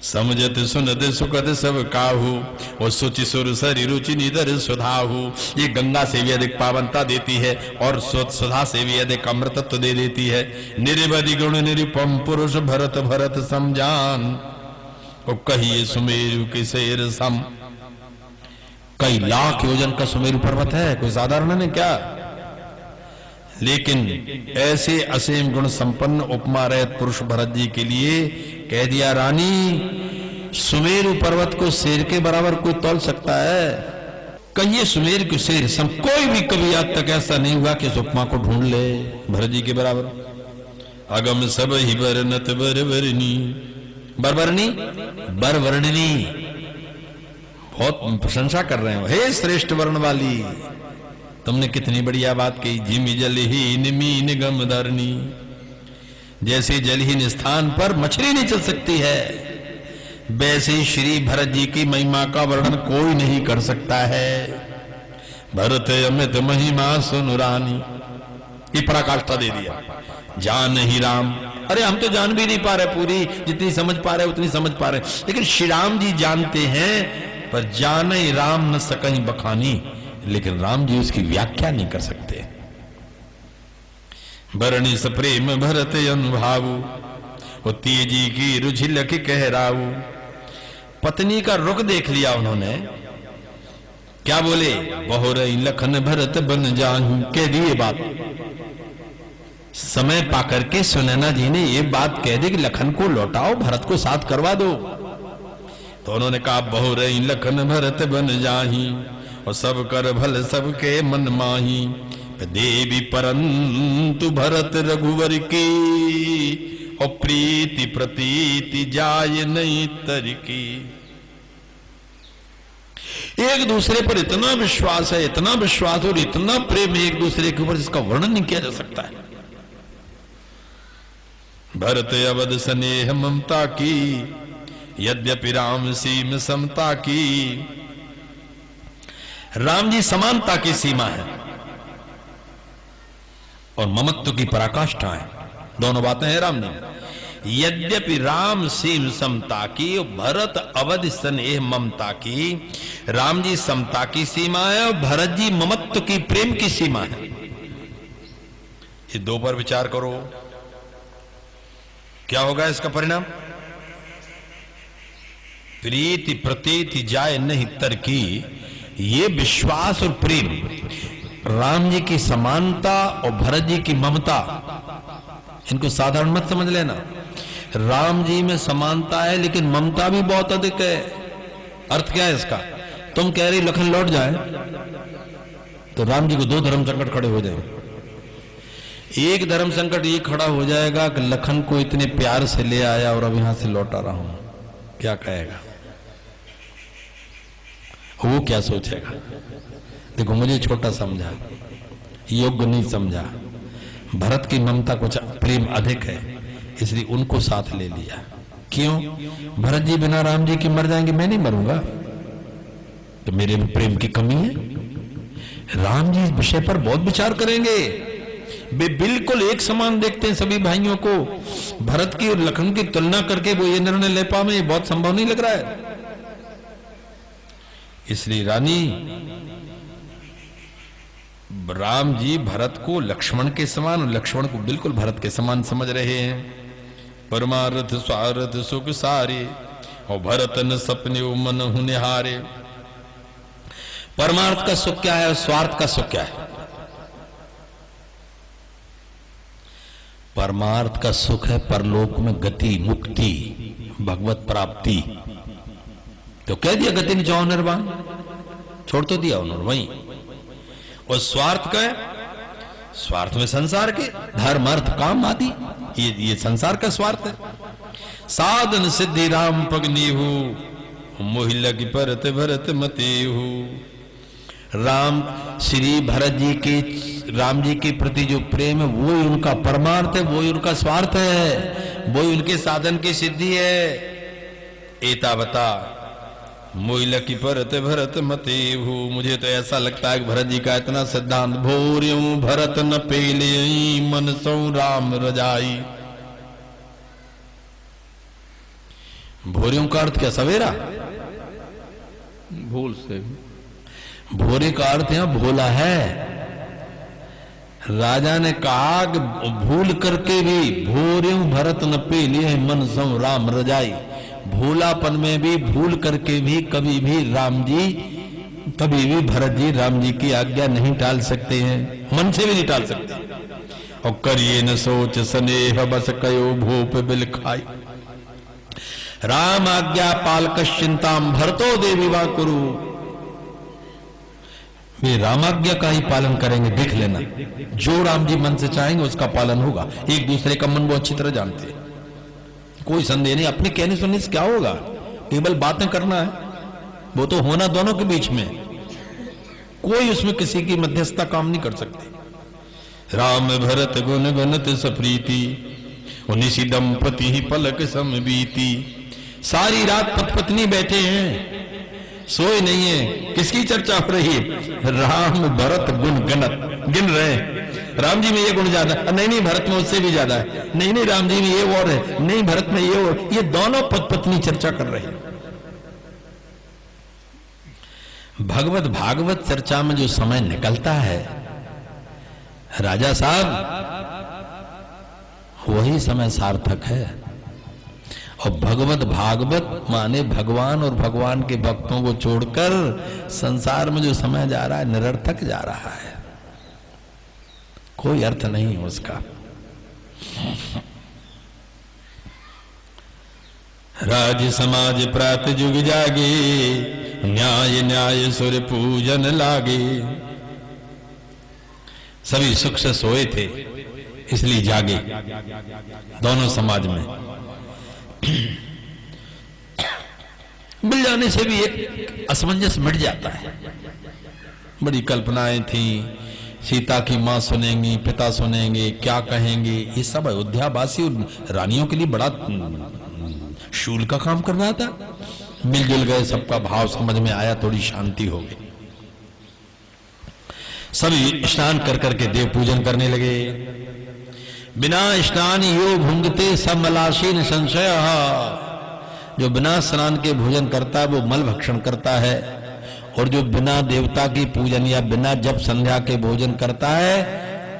समझत सुनत सुखद सब काहू, और सुचि सुर सरि रुचि निधर सुधाहू। ये गंगा से भी अधिक पावनता देती है और सुधा से भी अधिक अमृतत्व दे देती है। निरवधि गुण निरुपम पुरुष भरत भरत समझान, और कहिए सुमेरु के शेर सम। कई लाख योजन का सुमेरु पर्वत है, कोई साधारण नहीं क्या। लेकिन ऐसे असीम गुण संपन्न उपमा रहित पुरुष भरत जी के लिए कह दिया, रानी सुमेरु पर्वत को शेर के बराबर कोई तोल सकता है? कहिए सुमेर के शेर सम। कोई भी कभी आज तक ऐसा नहीं हुआ कि इस उपमा को ढूंढ ले भरत जी के बराबर। अगम सब ही बरनत बरवरनी, बरवरनी बरवर्णनी, बहुत प्रशंसा कर रहे हो। हे श्रेष्ठ वर्ण वाली, तुमने कितनी बढ़िया बात कही। जिमि जलहीन मीन गम धरनी, जैसे जलहीन स्थान पर मछली नहीं चल सकती है, वैसे श्री भरत जी की महिमा का वर्णन कोई नहीं कर सकता है। भरत अमित महिमा सुन रानी, ये पराकाष्ठा दे दिया। जान ही राम, अरे हम तो जान भी नहीं पा रहे पूरी, जितनी समझ पा रहे उतनी समझ पा रहे, लेकिन श्री राम जी जानते हैं। पर जान ही राम न सकहीं बखानी, लेकिन राम जी उसकी व्याख्या नहीं कर सकते। बरणी सप्रेम भरत अनुभावु, वो तेजी की रुचि लख कहराऊ। पत्नी का रुख देख लिया उन्होंने, क्या बोले? बहुरई लखन भरत बन जाऊं, कह दी ये बात। समय पाकर के सुनैना जी ने ये बात कह दी कि लखन को लौटाओ, भरत को साथ करवा दो। तो उन्होंने कहा, बहुरई लखन भरत बन जाही, और सब कर भल सबके मन माही। देवी परंतु भरत रघुवर की, और प्रीति प्रतीति जाय नहीं तरकी। एक दूसरे पर इतना विश्वास है, इतना विश्वास और इतना प्रेम है एक दूसरे के ऊपर, जिसका वर्णन नहीं किया जा सकता है। भरत अवध स्नेह ममता की, यद्यपि राम सीम समता की। राम जी समानता की सीमा है और ममत्व की पराकाष्ठा है, दोनों बातें हैं राम जी। यद्यपि राम सीम समता की, भरत अवध स्नेह ममता की। राम जी समता की सीमा है और भरत जी ममत्व की, प्रेम की सीमा है। ये दो पर विचार करो, क्या होगा इसका परिणाम? प्रीति प्रतीति जाय नहीं तरकी। ये विश्वास और प्रेम, राम जी की समानता और भरत जी की ममता, इनको साधारण मत समझ लेना। राम जी में समानता है लेकिन ममता भी बहुत अधिक है। अर्थ क्या है इसका? तुम कह रही लखन लौट जाए, तो राम जी को 2 धर्म संकट खड़े हो जाएंगे। एक धर्म संकट ये खड़ा हो जाएगा कि लखन को इतने प्यार से ले आया और अब यहां से लौटा रहा हूं, क्या कहेगा वो, क्या सोचेगा? देखो, मुझे छोटा समझा, योग्य नहीं समझा। भरत की ममता कुछ प्रेम अधिक है, इसलिए उनको साथ ले लिया। क्यों? भरत जी बिना राम जी के मर जाएंगे, मैं नहीं मरूंगा, तो मेरे में प्रेम की कमी है। राम जी इस विषय पर बहुत विचार करेंगे। वे बिल्कुल एक समान देखते हैं सभी भाइयों को। भरत की और लखन की तुलना करके वो ये निर्णय ले पावे, ये बहुत संभव नहीं लग रहा है। इसलिए रानी, राम जी भरत को लक्ष्मण के समान और लक्ष्मण को बिल्कुल भरत के समान समझ रहे हैं। परमार्थ स्वार्थ सुख सारे, और भरत न सपने मन हुनिहारे। परमार्थ का सुख क्या है और स्वार्थ का सुख क्या है? परमार्थ का सुख है परलोक में गति, मुक्ति, भगवत प्राप्ति। तो कह दिया गति निचो निर्वाण, छोड़ तो दिया उन्होंने वहीं। और स्वार्थ का है, स्वार्थ में संसार के धर्म अर्थ काम आदि, ये संसार का स्वार्थ है। साधन सिद्धि राम पगनीहु, मोहि लगी परत भरत मतेहु। राम श्री भरत जी के, राम जी के प्रति जो प्रेम है वो ही उनका परमार्थ है, वो ही उनका स्वार्थ है, वो ही उनके साधन की सिद्धि है। एतावता मोइल की परत भरत मतेहु। मुझे तो ऐसा लगता है कि भरत जी का इतना सिद्धांत, भोर्यों भरत न पेले मन सौ राम रजाई। भोरियों का अर्थ क्या? सवेरा, भूल से। भोरे का अर्थ यहां भोला है। राजा ने कहा कि भूल करके भी भोर्यों भरत न पेले मन सौ राम रजाई। भूलापन में भी, भूल करके भी कभी भी राम जी, कभी भी भरत जी राम जी की आज्ञा नहीं टाल सकते हैं, मन से भी नहीं टाल सकते। और करिए न सोच स्नेह बस कयो भूप बिल खाई। राम आज्ञा पालकश चिंताम भरतो देवी वा कुरु। वे रामाज्ञा का ही पालन करेंगे, देख लेना। जो राम जी मन से चाहेंगे उसका पालन होगा। एक दूसरे का मन वो अच्छी तरह जानते हैं, कोई संदेह नहीं। अपने कहने सुनने से क्या होगा, केवल बातें करना है, वो तो होना दोनों के बीच में, कोई उसमें किसी की मध्यस्थता काम नहीं कर सकते। राम भरत गुण गणत सप्रीति, निशि दंपति ही पलक सम बीती। सारी रात पति पत्नी बैठे हैं, सोए नहीं है, किसकी चर्चा हो रही है? राम भरत गुण गणत, गिन रहे हैं। राम जी में ये गुण ज्यादा, नहीं भरत में उससे भी ज्यादा है, नहीं राम जी में ये और है, नहीं भरत में ये और। ये दोनों पति पत्नी चर्चा कर रहे हैं। भगवत भागवत चर्चा में जो समय निकलता है राजा साहब, वही समय सार्थक है। और भगवत भागवत माने भगवान और भगवान के भक्तों को छोड़कर संसार में जो समय जा रहा है निरर्थक जा रहा है, कोई अर्थ नहीं है उसका। राज समाज प्रात जुग जागे, न्याय न्याय सुर पूजन लागे। सभी सुख से सोए थे इसलिए जागे दोनों समाज में। मिल जाने से भी एक असमंजस मिट जाता है। बड़ी कल्पनाएं थी, सीता की मां सुनेंगी, पिता सुनेंगे, क्या कहेंगे, ये सब अयोध्यावासी और रानियों के लिए बड़ा शूल का काम कर रहा था। मिलजुल गए, सबका भाव समझ में आया, थोड़ी शांति हो गई। सभी स्नान कर करके देव पूजन करने लगे। बिना स्नान यो भुंगते समलाशीन संशय। जो बिना स्नान के भोजन करता है वो मल भक्षण करता है, और जो बिना देवता की पूजन या बिना जप संध्या के भोजन करता है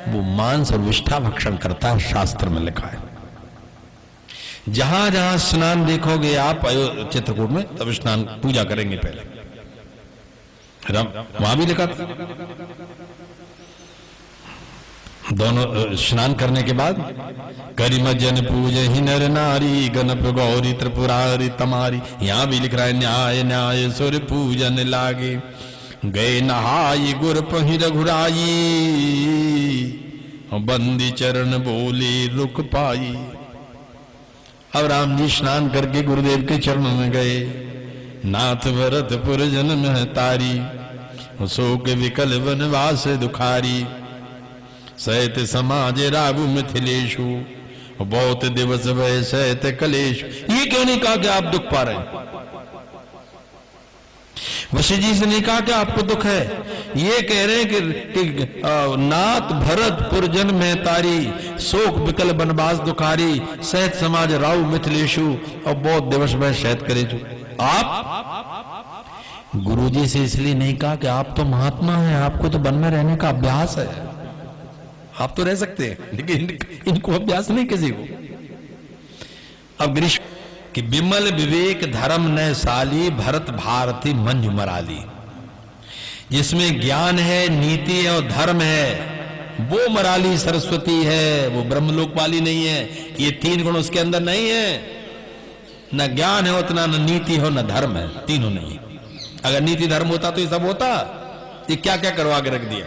वो मांस और विष्ठा भक्षण करता है, शास्त्र में लिखा है। जहां जहां स्नान देखोगे आप चित्रकूट में, तब स्नान पूजा करेंगे पहले, वहां भी लिखा था। दोनों स्नान करने के बाद करिमजन पूज ही नर नारी, गणप गौरी त्रिपुरारी तमारी। यहां भी लिख रहा है न्याय न्याय सुर पूजन लागे, गए नहाई गुर पहि रघुराई, बंदी चरण बोले रुक पाई। अब राम जी स्नान करके गुरुदेव के चरणों में गए। नाथ भरतपुर जन्म है तारी, शोक विकल वनवास दुखारी। सहित समाज रागु मिथिलेशु, बहुत दिवस भय सहित कलेश। ये क्यों नहीं कहा कि आप दुख पा रहे हैं? वशिष्ठ जी से नहीं कहा कि आपको दुख है। ये कह रहे हैं कि नाथ भरतपुर जन्म है तारी, शोक विकल बनवास दुखारी। सहित समाज राहु मिथिलेशु, और बहुत दिवस भय सहित कलेशु। आप गुरुजी से इसलिए नहीं कहा कि आप तो महात्मा हैं, आपको तो वन में रहने का अभ्यास है, आप तो रह सकते हैं, लेकिन इनको अभ्यास नहीं किसी को। अब ग्रीष्म कि विमल विवेक धर्म न साली भरत भारती मंजू मराली। जिसमें ज्ञान है, नीति है और धर्म है, वो मराली सरस्वती है, वो ब्रह्मलोक वाली नहीं है। ये तीन गुण उसके अंदर नहीं है। न ज्ञान है उतना, न नीति हो, न धर्म है, तीनों नहीं। अगर नीति धर्म होता तो ये सब होता। ये क्या क्या करवा के रख दिया।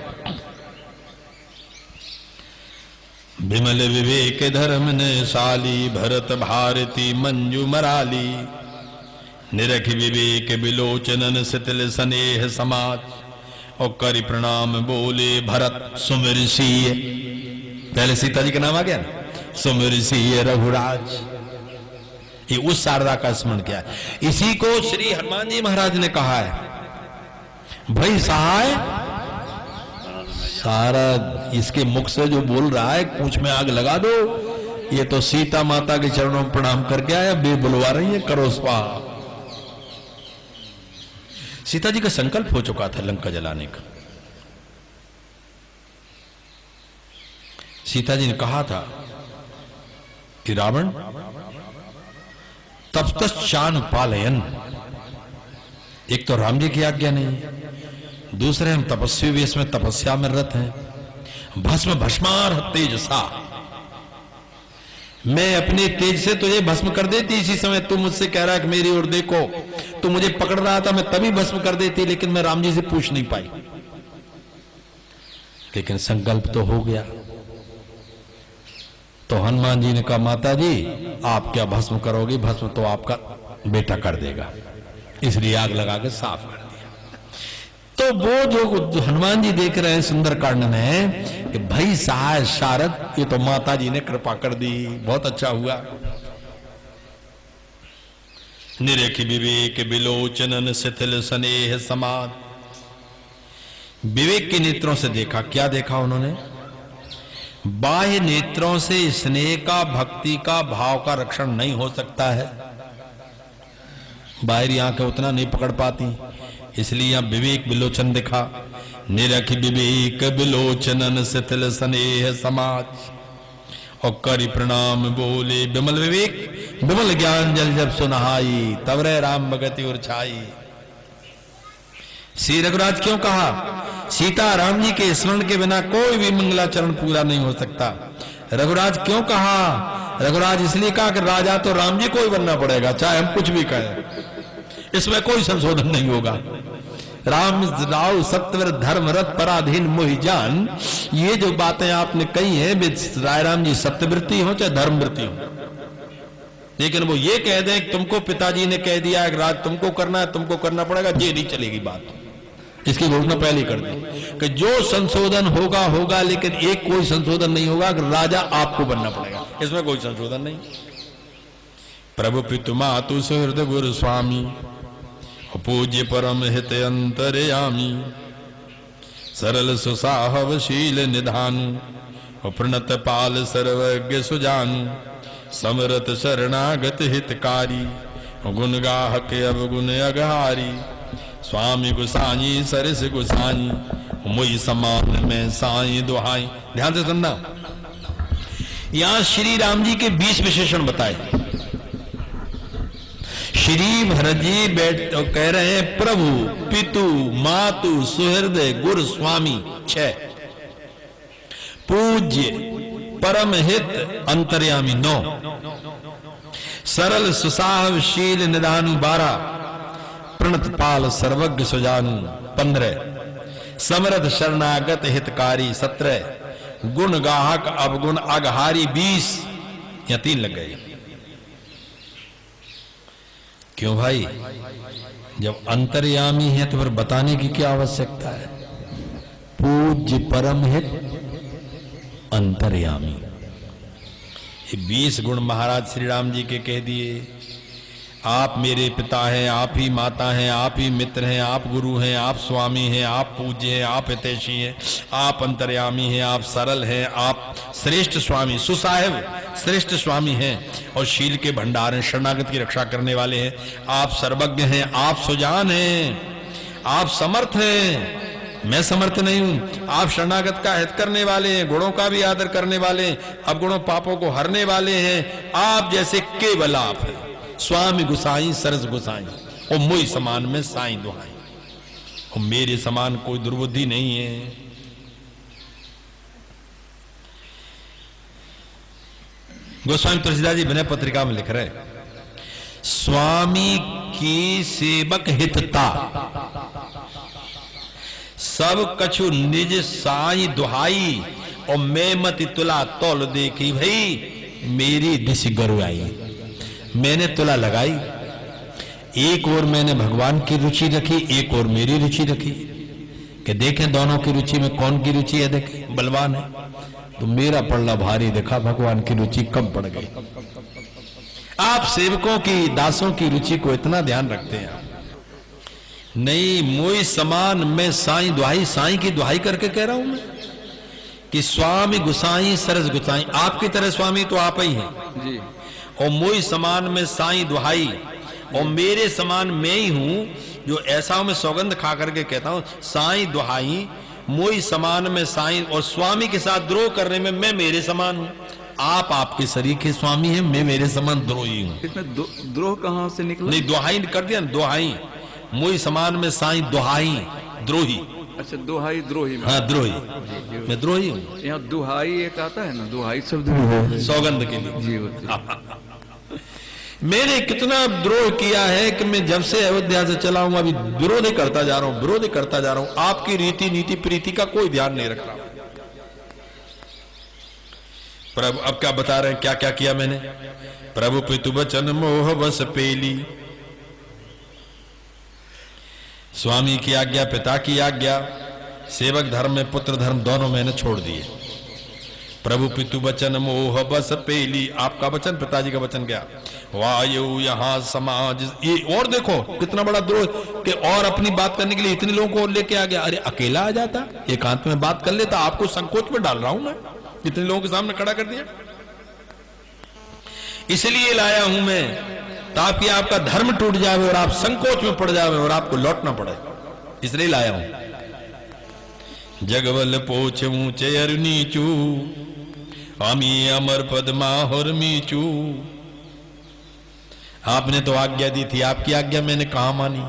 विमल विवेक धर्म ने साली भरत भारती मंजू मराली। निरख विवेक विलोचनन शिथिल स्नेह समाज। और करि प्रणाम बोले भरत सुमिर सिय। पहले सीता जी का नाम आ गया ना, सुमिर सिय रघुराज। ये उस शारदा का स्मरण किया है। इसी को श्री हनुमान जी महाराज ने कहा है, भाई सहाय सारा इसके मुख से जो बोल रहा है पूंछ में आग लगा दो। ये तो सीता माता के चरणों में प्रणाम करके आया, बे बुलवा रही है, करो स्वाहा। सीता जी का संकल्प हो चुका था लंका जलाने का। सीता जी ने कहा था कि रावण तपतश्चान पालयन। एक तो राम जी की आज्ञा नहीं, दूसरे हम तपस्वी वेश में तपस्या में रत हैं। भस्म भस्मार तेजसा, मैं अपने तेज से तुझे भस्म कर देती। इसी समय तू मुझसे कह रहा है कि मेरी ओर देखो। तू मुझे पकड़ रहा था, मैं तभी भस्म कर देती, लेकिन मैं राम जी से पूछ नहीं पाई। लेकिन संकल्प तो हो गया। तो हनुमान जी ने कहा, माता जी आप क्या भस्म करोगी, भस्म तो आपका बेटा कर देगा। इसलिए आग लगा के साफ कर दिया। तो वो जो हनुमान जी देख रहे हैं सुंदरकांड में कि भाई सहाय शारद, ये तो माता जी ने कृपा कर दी, बहुत अच्छा हुआ। निरेख विवेक विलोचनन शिथिल स्नेह समाज। विवेक के नेत्रों से देखा। क्या देखा उन्होंने? बाह्य नेत्रों से स्नेह का, भक्ति का, भाव का रक्षण नहीं हो सकता है। बाहरी आंखें उतना नहीं पकड़ पाती, इसलिए यहां विवेक विलोचन दिखा। निरख विवेक विलोचनन शिथिल स्नेह समाज। और करि प्रणाम बोले विमल विवेक विमल ज्ञान जल जब सुनहाई। तब रे राम भगति उर छाई। श्री रघुराज क्यों कहा? सीता राम जी के स्मरण के बिना कोई भी मंगलाचरण पूरा नहीं हो सकता। रघुराज क्यों कहा? रघुराज इसलिए कहा कि राजा तो राम जी को ही बनना पड़ेगा, चाहे हम कुछ भी कहें। इसमें कोई संशोधन नहीं होगा। राम राव सत्वर धर्म रथ पराधीन मोहि जान। ये जो बातें आपने कही हैं, राय राम जी सत्यवृत्ति हो चाहे धर्मवृत्ति हो, लेकिन वो ये कह दें तुमको पिताजी ने कह दिया कि राज तुमको करना है, तुमको करना पड़ेगा, ये नहीं चलेगी बात। इसकी घोषणा पहले कर दी कि जो संशोधन होगा होगा, लेकिन एक कोई संशोधन नहीं होगा कि राजा आपको बनना पड़ेगा। इसमें कोई संशोधन नहीं। प्रभु पितु मातु सुहृद गुरु स्वामी। पूज्य परम हित अंतरयामी। सरल सुसाहवशील निधानु। प्रणत पाल सर्वज्ञ सुजानु। समरत शरणागत हितकारी। गुण गाहक अवगुण अगहारी। स्वामी गुसाई सरस गुसाई। मुई समान में साई दुहाई। ध्यान से सुनना, यहां श्री राम जी के 20 विशेषण बताए। श्री भरत जी बैठ तो कह रहे हैं प्रभु पितु मातु सुहृदय गुरु स्वामी 6। पूज्य परम हित अंतर्यामी 9। सरल सुसाहवशील निधानु 12। प्रणत पाल सर्वज्ञ सुजानु 15। समरथ शरणागत हितकारी 17। गुण गाहक अवगुण अगहारी 20। या 3 लग गए। क्यों भाई? जब अंतर्यामी है तो फिर बताने की क्या आवश्यकता है? पूज्य परम हित अंतर्यामी। ये 20 गुण महाराज श्री राम जी के कह दिए। आप मेरे पिता हैं, आप ही माता हैं, आप ही मित्र हैं, आप गुरु हैं, आप स्वामी हैं, आप पूज्य हैं, आप हितैषी हैं, आप अंतर्यामी हैं, आप सरल हैं, आप श्रेष्ठ स्वामी सुसाहिब श्रेष्ठ स्वामी हैं और शील के भंडार हैं, शरणागत की रक्षा करने वाले हैं, आप सर्वज्ञ हैं, आप सुजान हैं, आप समर्थ हैं, मैं समर्थ नहीं हूं, आप शरणागत का हित करने वाले हैं, गुणों का भी आदर करने वाले हैं, अवगुणों पापों को हरने वाले हैं, आप जैसे केवल आप हैं, स्वामी गुसाई सरस गुसाई और मुई समान में साई दुहाई, और मेरे समान कोई दुर्बुद्धि नहीं है। गोस्वामी तुलसीदास जी विनय पत्रिका में लिख रहे, स्वामी की सेवक हितता सब कछु निज साई दुहाई, और मैं मति तुला तौल देखी भाई मेरी दिश गरु आई। मैंने तुला लगाई, एक और मैंने भगवान की रुचि रखी, एक और मेरी रुचि रखी, कि देखें दोनों की रुचि में कौन की रुचि है, देखें बलवान है तो मेरा पड़ना भारी देखा, भगवान की रुचि कम पड़ गई। आप सेवकों की दासों की रुचि को इतना ध्यान रखते हैं नहीं। मोई समान मैं साई दुहाई, साई की दुहाई करके कह रहा हूं मैं कि स्वामी गुसाई सरस गुसाई, आपकी तरह स्वामी तो आप ही हैं जी। और मोई समान में साई दुहाई, और मेरे समान मैं ही हूं जो ऐसा मैं सौगंध खा करके कहता हूं साई दुहाई, मोई समान में साई, और स्वामी के साथ द्रोह करने में मैं मेरे समान हूं। आप आपके शरीर के स्वामी हैं, मैं मेरे समान द्रोही हूं। इसमें द्रोह कहां से निकला? नहीं, दुहाई कर दिया ना, दुहाई मोई समान में साई दुहाई द्रोही। अच्छा, दुहाई द्रोही में। हाँ द्रोही, मैं द्रोही हूं। यहाँ दुहाई एक आता है ना, दुहाई शब्द भी है सौगंध के लिए जी। मैंने कितना द्रोह किया है कि मैं जब से अयोध्या से चला हूं अभी विरोध ही करता जा रहा हूं, विरोध ही करता जा रहा हूं। आपकी रीति नीति प्रीति का कोई ध्यान नहीं रख रहा। प्रभु अब क्या बता रहे हैं, क्या क्या किया मैंने। प्रभु पितु बचन मोह बस पेली, स्वामी की आज्ञा पिता की आज्ञा, सेवक धर्म में पुत्र धर्म दोनों मैंने छोड़ दिए। प्रभु पितु वचन मोह बस पेली, आपका वचन पिताजी का वचन क्या, वायु यहाँ समाज। ये और देखो कितना बड़ा द्रोह कि और अपनी बात करने के लिए इतने लोगों को लेके आ गया। अरे अकेला आ जाता, एकांत में बात कर लेता, आपको संकोच में डाल रहा हूं मैं, इतने लोगों के सामने खड़ा कर दिया। इसलिए लाया हूं मैं ताकि आपका धर्म टूट जाए और आप संकोच में पड़ जाए और आपको लौटना पड़े, इसलिए लाया हूं। जगवल पोछ ऊंचे अर नीचू, अमी अमर पद माहुर मीचू। आपने तो आज्ञा दी थी, आपकी आज्ञा मैंने कहां मानी।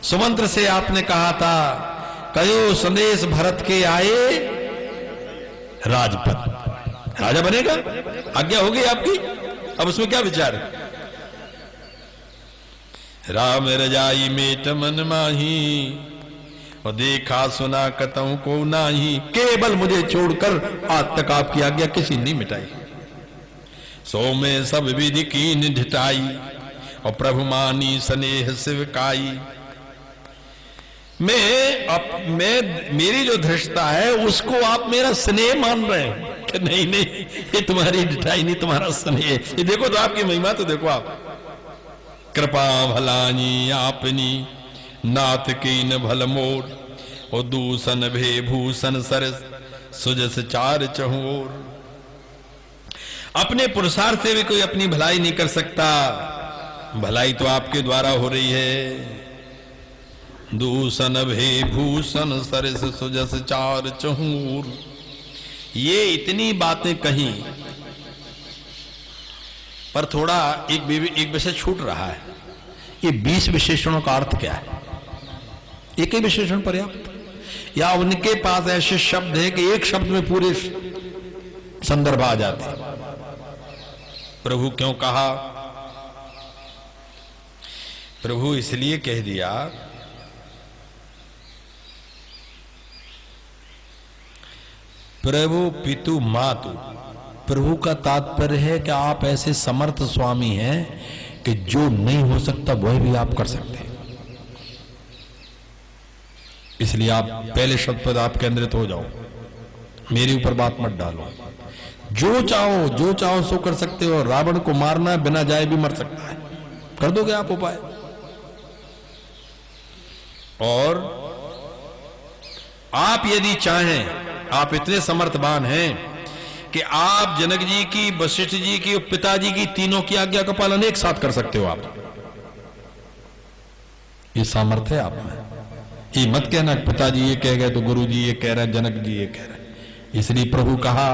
सुमंत्र से आपने कहा था कयो संदेश भरत के आए राजपद, राजा बनेगा, आज्ञा हो गई आपकी, अब उसमें क्या विचार है। राम रजाई मेट मन माही, और देखा सुना कतऊ को नाही, केवल मुझे छोड़कर आज तक आपकी आज्ञा किसी ने मिटाई। सो में सब विधि कीन ढिठाई, और प्रभु मानी स्नेह शिवकाई। मैं मेरी जो धृष्टता है उसको आप मेरा स्नेह मान रहे हैं कि नहीं नहीं ये तुम्हारी ढिठाई नहीं, तुम्हारा स्नेह। ये देखो तो आपकी महिमा तो देखो आप। कृपा भलानी आपनी नाथ की न भल मोर, और दूषण भे भूषण सरस सुजस चार चहुओर। अपने पुरुषार्थ से भी कोई अपनी भलाई नहीं कर सकता, भलाई तो आपके द्वारा हो रही है। दूषण भे भूषण सरस सुजस चार चहुर। ये इतनी बातें कही पर थोड़ा एक विषय छूट रहा है। ये 20 विशेषणों का अर्थ क्या है? एक ही विशेषण पर्याप्त, या उनके पास ऐसे शब्द हैं कि एक शब्द में पूरे संदर्भ आ जाते। प्रभु क्यों कहा? प्रभु इसलिए कह दिया प्रभु पितु मातु। प्रभु का तात्पर्य है कि आप ऐसे समर्थ स्वामी हैं कि जो नहीं हो सकता वह भी आप कर सकते हैं। इसलिए आप पहले शब्द पर आप केंद्रित हो जाओ, मेरे ऊपर बात मत डालो। जो चाहो सो कर सकते हो। रावण को मारना बिना जाए भी मर सकता है, कर दोगे आप उपाय। और आप यदि चाहें, आप इतने समर्थवान हैं कि आप जनक जी की, वशिष्ठ जी की, पिताजी की, तीनों की आज्ञा का पालन एक साथ कर सकते हो आप। ये सामर्थ्य है आप में। ये मत कहना पिताजी ये कह गए तो गुरु जी ये कह रहे हैं, जनक जी ये कह रहे हैं। इसलिए प्रभु कहा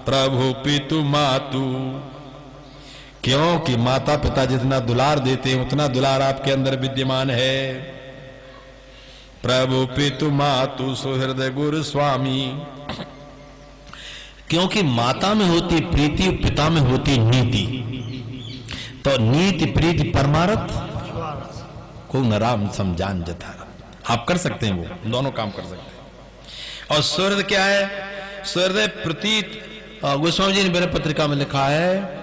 प्रभु पितु मातु क्योंकि माता पिता जितना दुलार देते हैं उतना दुलार आपके अंदर विद्यमान है। प्रभु पितु मातु सुहृदय गुरु स्वामी। क्योंकि माता में होती प्रीति, पिता में होती नीति। तो नीति प्रीति परमारथ को नराम समझान जथा। आप कर सकते हैं, वो दोनों काम कर सकते हैं। और सुहृद क्या है? सुहृदय प्रतीत, गोस्वामी जी ने मेरे पत्रिका में लिखा है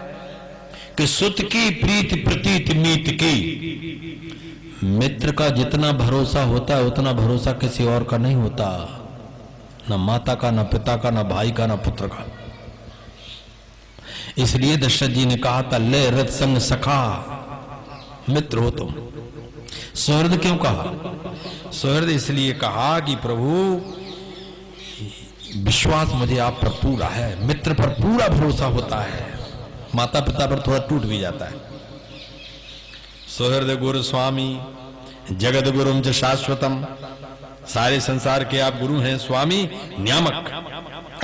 कि सुत की प्रीति प्रतीत मीत की। मित्र का जितना भरोसा होता है उतना भरोसा किसी और का नहीं होता, न माता का, न पिता का, न भाई का, न पुत्र का। इसलिए दशरथ जी ने कहा था, ले रथ संग सखा मित्र हो तुम। सुहृद क्यों कहा? सुहृद इसलिए कहा कि प्रभु विश्वास मुझे आप पर पूरा है, मित्र पर पूरा भरोसा होता है, माता पिता पर थोड़ा टूट भी जाता है। सुहृद गुरु स्वामी जगत गुरुम च शाश्वतम। सारे संसार के आप गुरु हैं, स्वामी नियामक।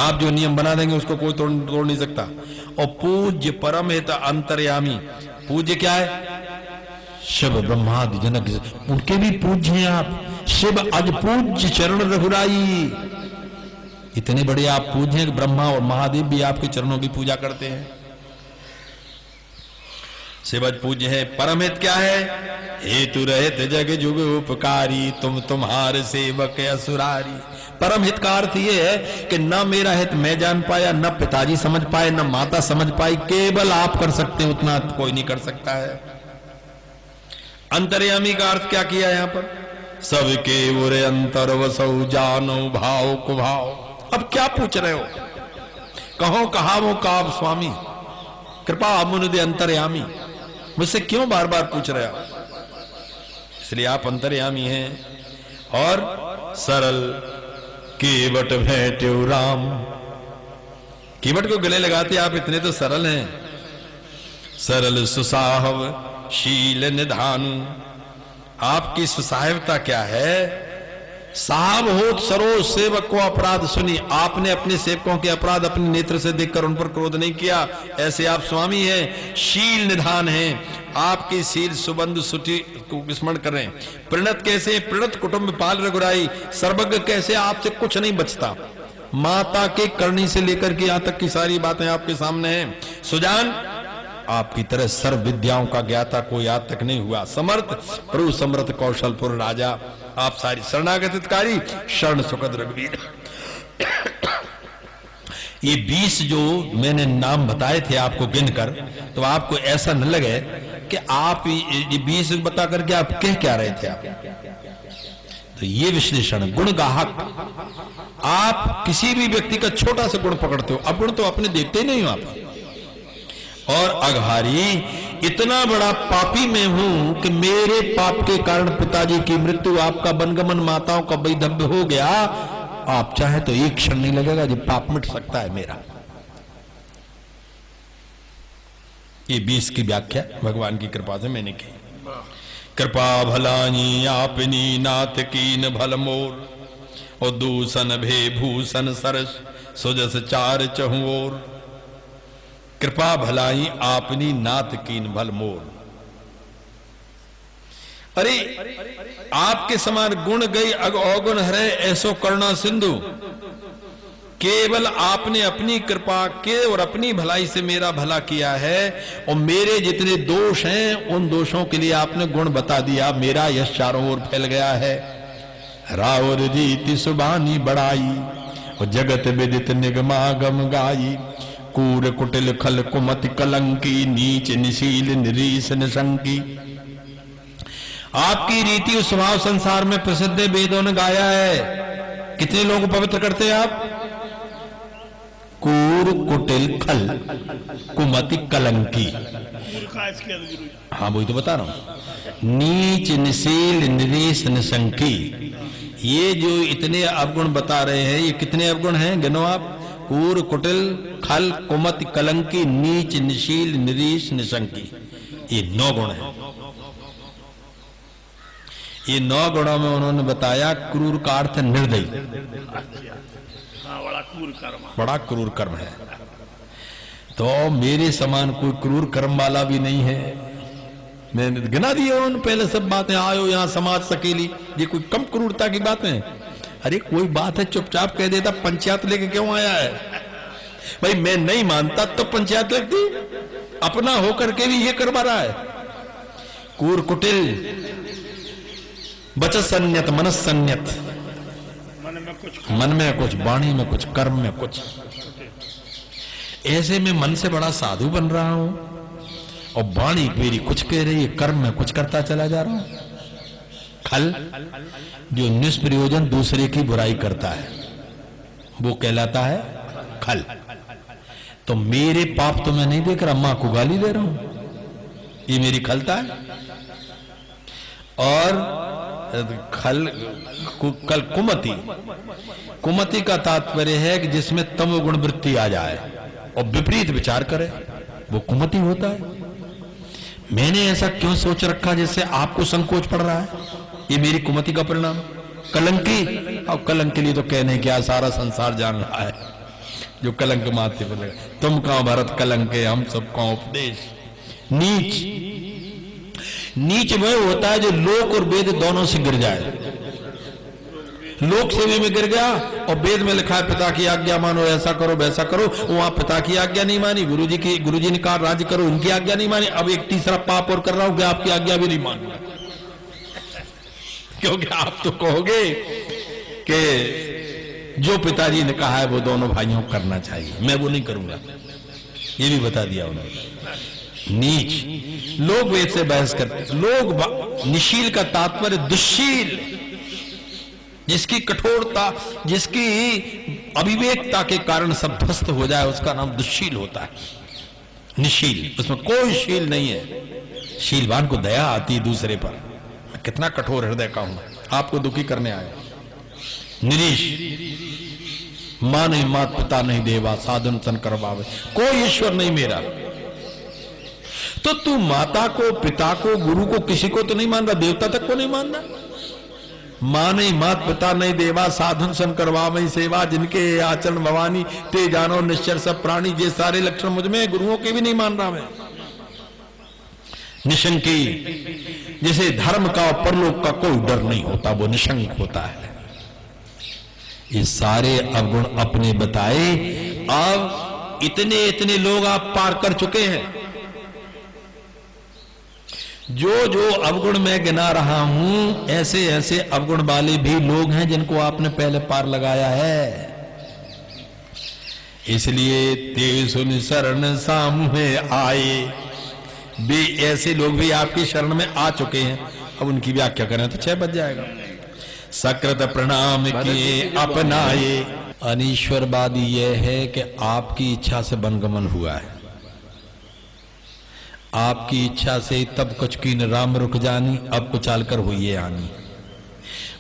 आप जो नियम बना देंगे उसको कोई तोड़ नहीं सकता। और पूज्य परम हित अंतर्यामी। पूज्य क्या है? शिव ब्रह्मादि जनक, उनके भी पूज्य हैं आप। शिव अज पूज्य चरण रघुराई। इतने बड़े आप पूज्य हैं कि ब्रह्मा और महादेव भी आपके चरणों की पूजा करते हैं। शिवज पूज्य है। परमहित क्या है? हेतु रहित जग जुग उपकारी, तुम तुम्हारे सेवक असुरारी। परम हित का अर्थ यह है कि न मेरा हित मैं जान पाया, न पिताजी समझ पाए, न माता समझ पाई, केवल आप कर सकते हैं, उतना कोई नहीं कर सकता है। अंतर्यामी का अर्थ क्या किया यहां पर? सबके उरे अंतर वसौ जानो भाव कुभाव। अब क्या पूछ रहे हो? कहो कहावो काव स्वामी, कृपा मुनिदे अंतर्यामी। मुझसे क्यों बार बार पूछ रहे हो? इसलिए आप अंतर्यामी हैं। और सरल केवट भेंट्यो राम। केवट को गले लगाते आप इतने तो सरल हैं। सरल सुसाहव शील निधानु। आपकी सुसाहवता क्या है? साहब होत सरोज सेवक को अपराध सुनी। आपने अपने सेवकों के अपराध अपने नेत्र से देखकर उन पर क्रोध नहीं किया, ऐसे आप स्वामी हैं। शील निधान हैं। आपकी शील सुबंधु सुटी को स्मरण करें। प्रणत कैसे? प्रणत कुटुंब पाल रघुराई। सर्वज्ञ कैसे? आपसे कुछ नहीं बचता। माता के करनी से लेकर के यहां तक की सारी बातें आपके सामने हैं। सुजान, आपकी तरह सर्व विद्याओं का ज्ञाता कोई आज तक नहीं हुआ। समर्थ प्रभु समर्थ कौशलपुर राजा। आप सारी शरणागत हितकारी, शरण सुखद रघुवीर। ये 20 जो मैंने नाम बताए थे आपको गिनकर, तो आपको ऐसा न लगे कि आप ये 20 बता करके आप कह क्या रहे थे। आप तो ये विश्लेषण गुण गाहक। आप किसी भी व्यक्ति का छोटा सा गुण पकड़ते हो, अवगुण तो अपने देखते ही नहीं हो आप। और अघारी, इतना बड़ा पापी मैं हूं कि मेरे पाप के कारण पिताजी की मृत्यु, आपका वनगमन, माताओं का वैधव्य हो गया। आप चाहे तो एक क्षण नहीं लगेगा जब पाप मिट सकता है मेरा। ये 20 की व्याख्या भगवान की कृपा से मैंने की। कृपा भलानी आपनी नाथ कीन भल मोर, और दूषण भे भूषण सरस सुजस चार चहुओर। कृपा भलाई आपनी नाथ कीन भल मोर। अरे आपके समान गुण गई अग अवगुण हरे ऐसो करुणा सिंधु। केवल आपने अपनी कृपा के और अपनी भलाई से मेरा भला किया है, और मेरे जितने दोष हैं उन दोषों के लिए आपने गुण बता दिया। मेरा यश चारों ओर फैल गया है। राउर रीति सुबानी बढ़ाई, और जगत विदित निगमागम गाई। कूर कुटिल खल कुमति कलंकी, नीच निशील निरीश निशंकी। आपकी रीति और स्वभाव संसार में प्रसिद्ध है, वेदों ने गाया है। कितने लोगों को पवित्र करते हैं आप? कूर कुटिल खल कुमति कलंकी। हाँ वही तो बता रहा हूं। नीच निशील निरीश निशंकी। ये जो इतने अवगुण बता रहे हैं, ये कितने अवगुण हैं गिनो आप? कूर कुटिल खल कुमति कलंकी, नीच निशील निरीश निशंकी। ये 9 गुण हैं। ये 9 गुणों में उन्होंने बताया क्रूर का अर्थ निर्दयी। बड़ा क्रूर कर्म है। तो तो मेरे समान कोई क्रूर कर्म वाला भी नहीं है। मैंने गिना दिया उन पहले सब बातें, आयो यहाँ समाज सकेली, ये कोई कम क्रूरता की बातें? अरे कोई बात है चुपचाप कह देता, पंचायत लेके क्यों आया है? भाई मैं नहीं मानता तो पंचायत लगती, अपना होकर के भी ये करवा रहा है। कूर कुटिल, बचत संयत, मनस संयत, मन में कुछ, वाणी में कुछ, कर्म में कुछ। ऐसे में मन से बड़ा साधु बन रहा हूं और वाणी मेरी कुछ कह रही है, कर्म में कुछ करता चला जा रहा हूं। खल, जो निष्प्रयोजन दूसरे की बुराई करता है वो कहलाता है खल। तो मेरे पाप तो मैं नहीं देख रहा, मां को गाली दे रहा हूं, ये मेरी खलता है। और खल कल कुमति, कुमति का तात्पर्य है कि जिसमें तमोगुण वृत्ति आ जाए और विपरीत विचार करे, वो कुमति होता है। मैंने ऐसा क्यों सोच रखा जिससे आपको संकोच पड़ रहा है? ये मेरी कुमति का परिणाम। कलंकी, और कलंक के लिए तो कहने क्या, सारा संसार जान रहा है जो कलंक माथे पर लगा। तुम कहां भरत कलंक है, हम सब कहां उपदेश। नीच, नीच वह होता है जो लोक और वेद दोनों से गिर जाए। लोक सेवे में गिर गया और वेद में लिखा है पिता की आज्ञा मानो, ऐसा करो वैसा करो, वहां पिता की आज्ञा नहीं मानी, गुरुजी ने कहा राज्य करो, इनकी आज्ञा नहीं मानी। अब एक तीसरा पाप और कर रहा हूं कि आपकी आज्ञा भी नहीं मानूंगा, क्योंकि आप तो कहोगे कि जो पिताजी ने कहा है वो दोनों भाइयों को करना चाहिए, मैं वो नहीं करूंगा। ये भी बता दिया उन्होंने। नीच, लोग वेद से बहस करते। लोग, निशील का तात्पर्य दुश्शील, जिसकी कठोरता, जिसकी अविवेकता के कारण सब ध्वस्त हो जाए, उसका नाम दुश्शील होता है। निशील, उसमें कोई शील नहीं है। शीलवान को दया आती है दूसरे पर। मैं कितना कठोर हृदय का हूं, आपको दुखी करने आया। निरीश, मां नहीं, मात पिता नहीं देवा, साधन सन करवावे, कोई ईश्वर नहीं मेरा। तो तू माता को, पिता को, गुरु को, किसी को तो नहीं मान रहा, देवता तक को नहीं मान रहा। मां नहीं, मात पिता नहीं देवा, साधन सन करवावे सेवा, जिनके आचरण भवानी, ते जानो निश्चर सब प्राणी। ये सारे लक्षण मुझ में, गुरुओं के भी नहीं मान रहा मैं। निशंकी, जिसे धर्म का और परलोक का कोई डर नहीं होता, वो निशंक होता है। ये सारे अवगुण अपने बताए। अब इतने इतने लोग आप पार कर चुके हैं। जो जो अवगुण मैं गिना रहा हूं, ऐसे ऐसे अवगुण वाले भी लोग हैं जिनको आपने पहले पार लगाया है। इसलिए ते सुन शरण सामूहे आए, वे ऐसे लोग भी आपकी शरण में आ चुके हैं। अब उनकी व्याख्या करें तो 6 बज जाएगा। सकृत प्रणाम किए अपनाए। अनीश्वरवादी यह है कि आपकी इच्छा से वनगमन हुआ है, आपकी इच्छा से तब कुछ की न राम रुक जानी, अब कुचाल कर हुई है आनी।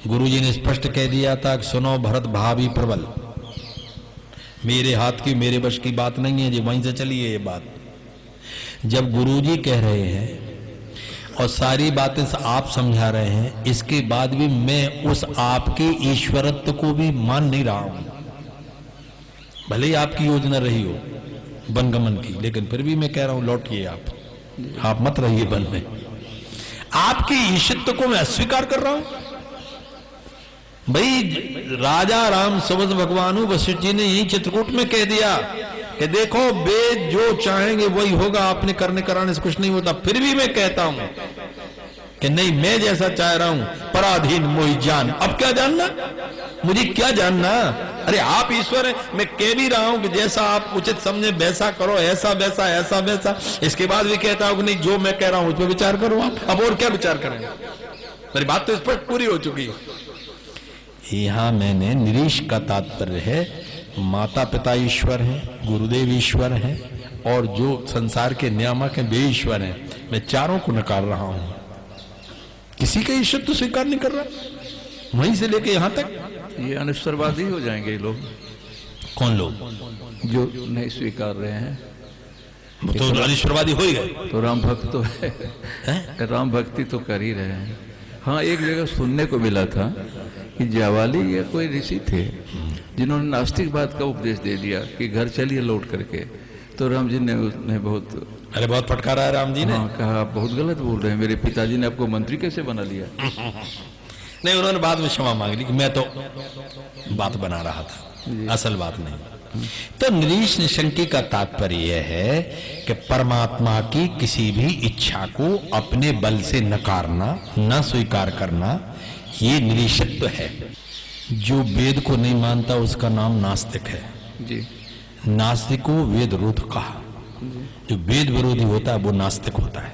गुरुजी ने स्पष्ट कह दिया था कि सुनो भरत भावी प्रबल, मेरे हाथ की मेरे वश की बात नहीं है जी, वहीं से चली है ये बात। जब गुरुजी कह रहे हैं और सारी बातें आप समझा रहे हैं, इसके बाद भी मैं उस आपके ईश्वरत्व को भी मान नहीं रहा हूं। भले ही आपकी योजना रही हो वनगमन की, लेकिन फिर भी मैं कह रहा हूं लौटिए आप मत रहिए वन में। आपके ईशित्व को मैं अस्वीकार कर रहा हूं। भाई राजा राम सुबस भगवानु वशिष्ठ जी ने यही चित्रकूट में कह दिया कि देखो वेद जो चाहेंगे वही होगा, आपने करने कराने से कुछ नहीं होता। फिर भी मैं कहता हूं कि नहीं, मैं जैसा चाह रहा हूं, पराधीन मोहि जान। अब क्या जानना, मुझे क्या जानना? अरे आप ईश्वर हैं, मैं कह भी रहा हूं कि जैसा आप उचित समझे वैसा करो, ऐसा वैसा ऐसा वैसा। इसके बाद भी कहता हूं कि नहीं, जो मैं कह रहा हूं उस पर विचार करो आप। अब और क्या विचार करेंगे? मेरी बात तो स्पष्ट पूरी हो चुकी है। यहां मैंने निरीश का तात्पर्य है माता पिता ईश्वर हैं, गुरुदेव ईश्वर हैं, और जो संसार के नियामक हैं वे ईश्वर हैं। मैं चारों को नकार रहा हूं, किसी का ईश्वर तो स्वीकार नहीं कर रहा, वहीं से लेके यहां तक। ये अनिश्वरवादी हो जाएंगे लोग। कौन लोग? जो नहीं स्वीकार रहे हैं तो अनिश्वरवादी हो ही गए। तो राम भक्त तो है, राम भक्ति तो कर ही रहे हैं। हाँ, एक जगह सुनने को मिला था कि जावाली या कोई ऋषि थे जिन्होंने नास्तिकवाद का उपदेश दे दिया कि घर चलिए लौट करके, तो राम जी ने उसने बहुत अरे बहुत फटकारा है राम जी ने। हाँ, कहा आप बहुत गलत बोल रहे हैं, मेरे पिताजी ने आपको मंत्री कैसे बना लिया। नहीं, उन्होंने बाद में क्षमा मांग ली कि मैं तो बात बना रहा था, असल बात नहीं। तो निरीश निशंकी का तात्पर्य यह है कि परमात्मा की किसी भी इच्छा को अपने बल से नकारना, न स्वीकार करना, ये निरीशत्व है। जो वेद को नहीं मानता उसका नाम नास्तिक है। जी, नास्तिको वेद विरोध कहा। जो वेद विरोधी होता है वो नास्तिक होता है।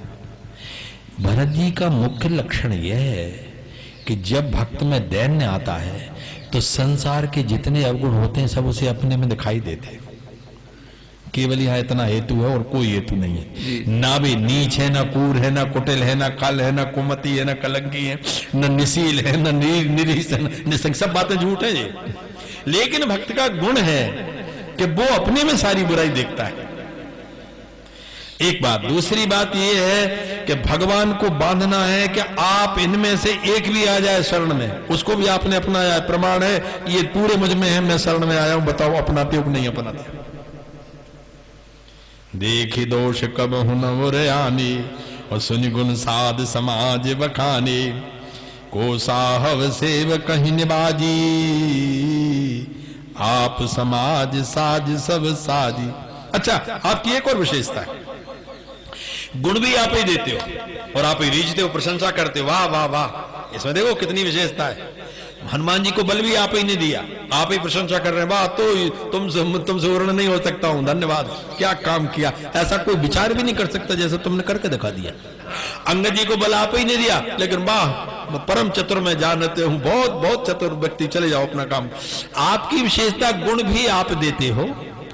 भरत जी का मुख्य लक्षण यह है कि जब भक्त में दैन्य आता है तो संसार के जितने अवगुण होते हैं सब उसे अपने में दिखाई देते हैं। केवल यहाँ इतना हेतु है और कोई हेतु नहीं है। ना भी नीच है, ना कूर है, ना कुटिल है, ना कल है, ना कुमति है, ना कलंकी है, ना निशील है, ना निरीश है, निसंग, सब बातें झूठ है ये। लेकिन भक्त का गुण है कि वो अपने में सारी बुराई देखता है। एक बात। दूसरी बात यह है कि भगवान को बांधना है कि आप इनमें से एक भी आ जाए शरण में, उसको भी आपने अपनाया है। प्रमाण है ये पूरे मुझ में है, मैं शरण में आया हूं, बताओ अपनाते हो कि नहीं अपनाते। देखी दोष कब हुन आनी और सुनि गुण साध समाज बखानी, को साहब सेव कहीं निबाजी, आप समाज साज सब साजी। अच्छा, आपकी एक और विशेषता है, गुण भी आप ही देते हो और आप ही रीझते हो, प्रशंसा करते हो, वाह वाह वाह। इसमें देखो कितनी विशेषता है। हनुमान जी को बल भी आप ही ने दिया, आप ही प्रशंसा कर रहे हैं, वाह तो तुमसे वर्ण नहीं हो सकता हूं, धन्यवाद, क्या काम किया। ऐसा कोई विचार भी नहीं कर सकता जैसा तुमने करके दिखा दिया। अंगद जी को बल आप ही ने दिया, लेकिन वाह परम चतुर में जानते हूं, बहुत बहुत चतुर व्यक्ति, चले जाओ अपना काम। आपकी विशेषता, गुण भी आप देते हो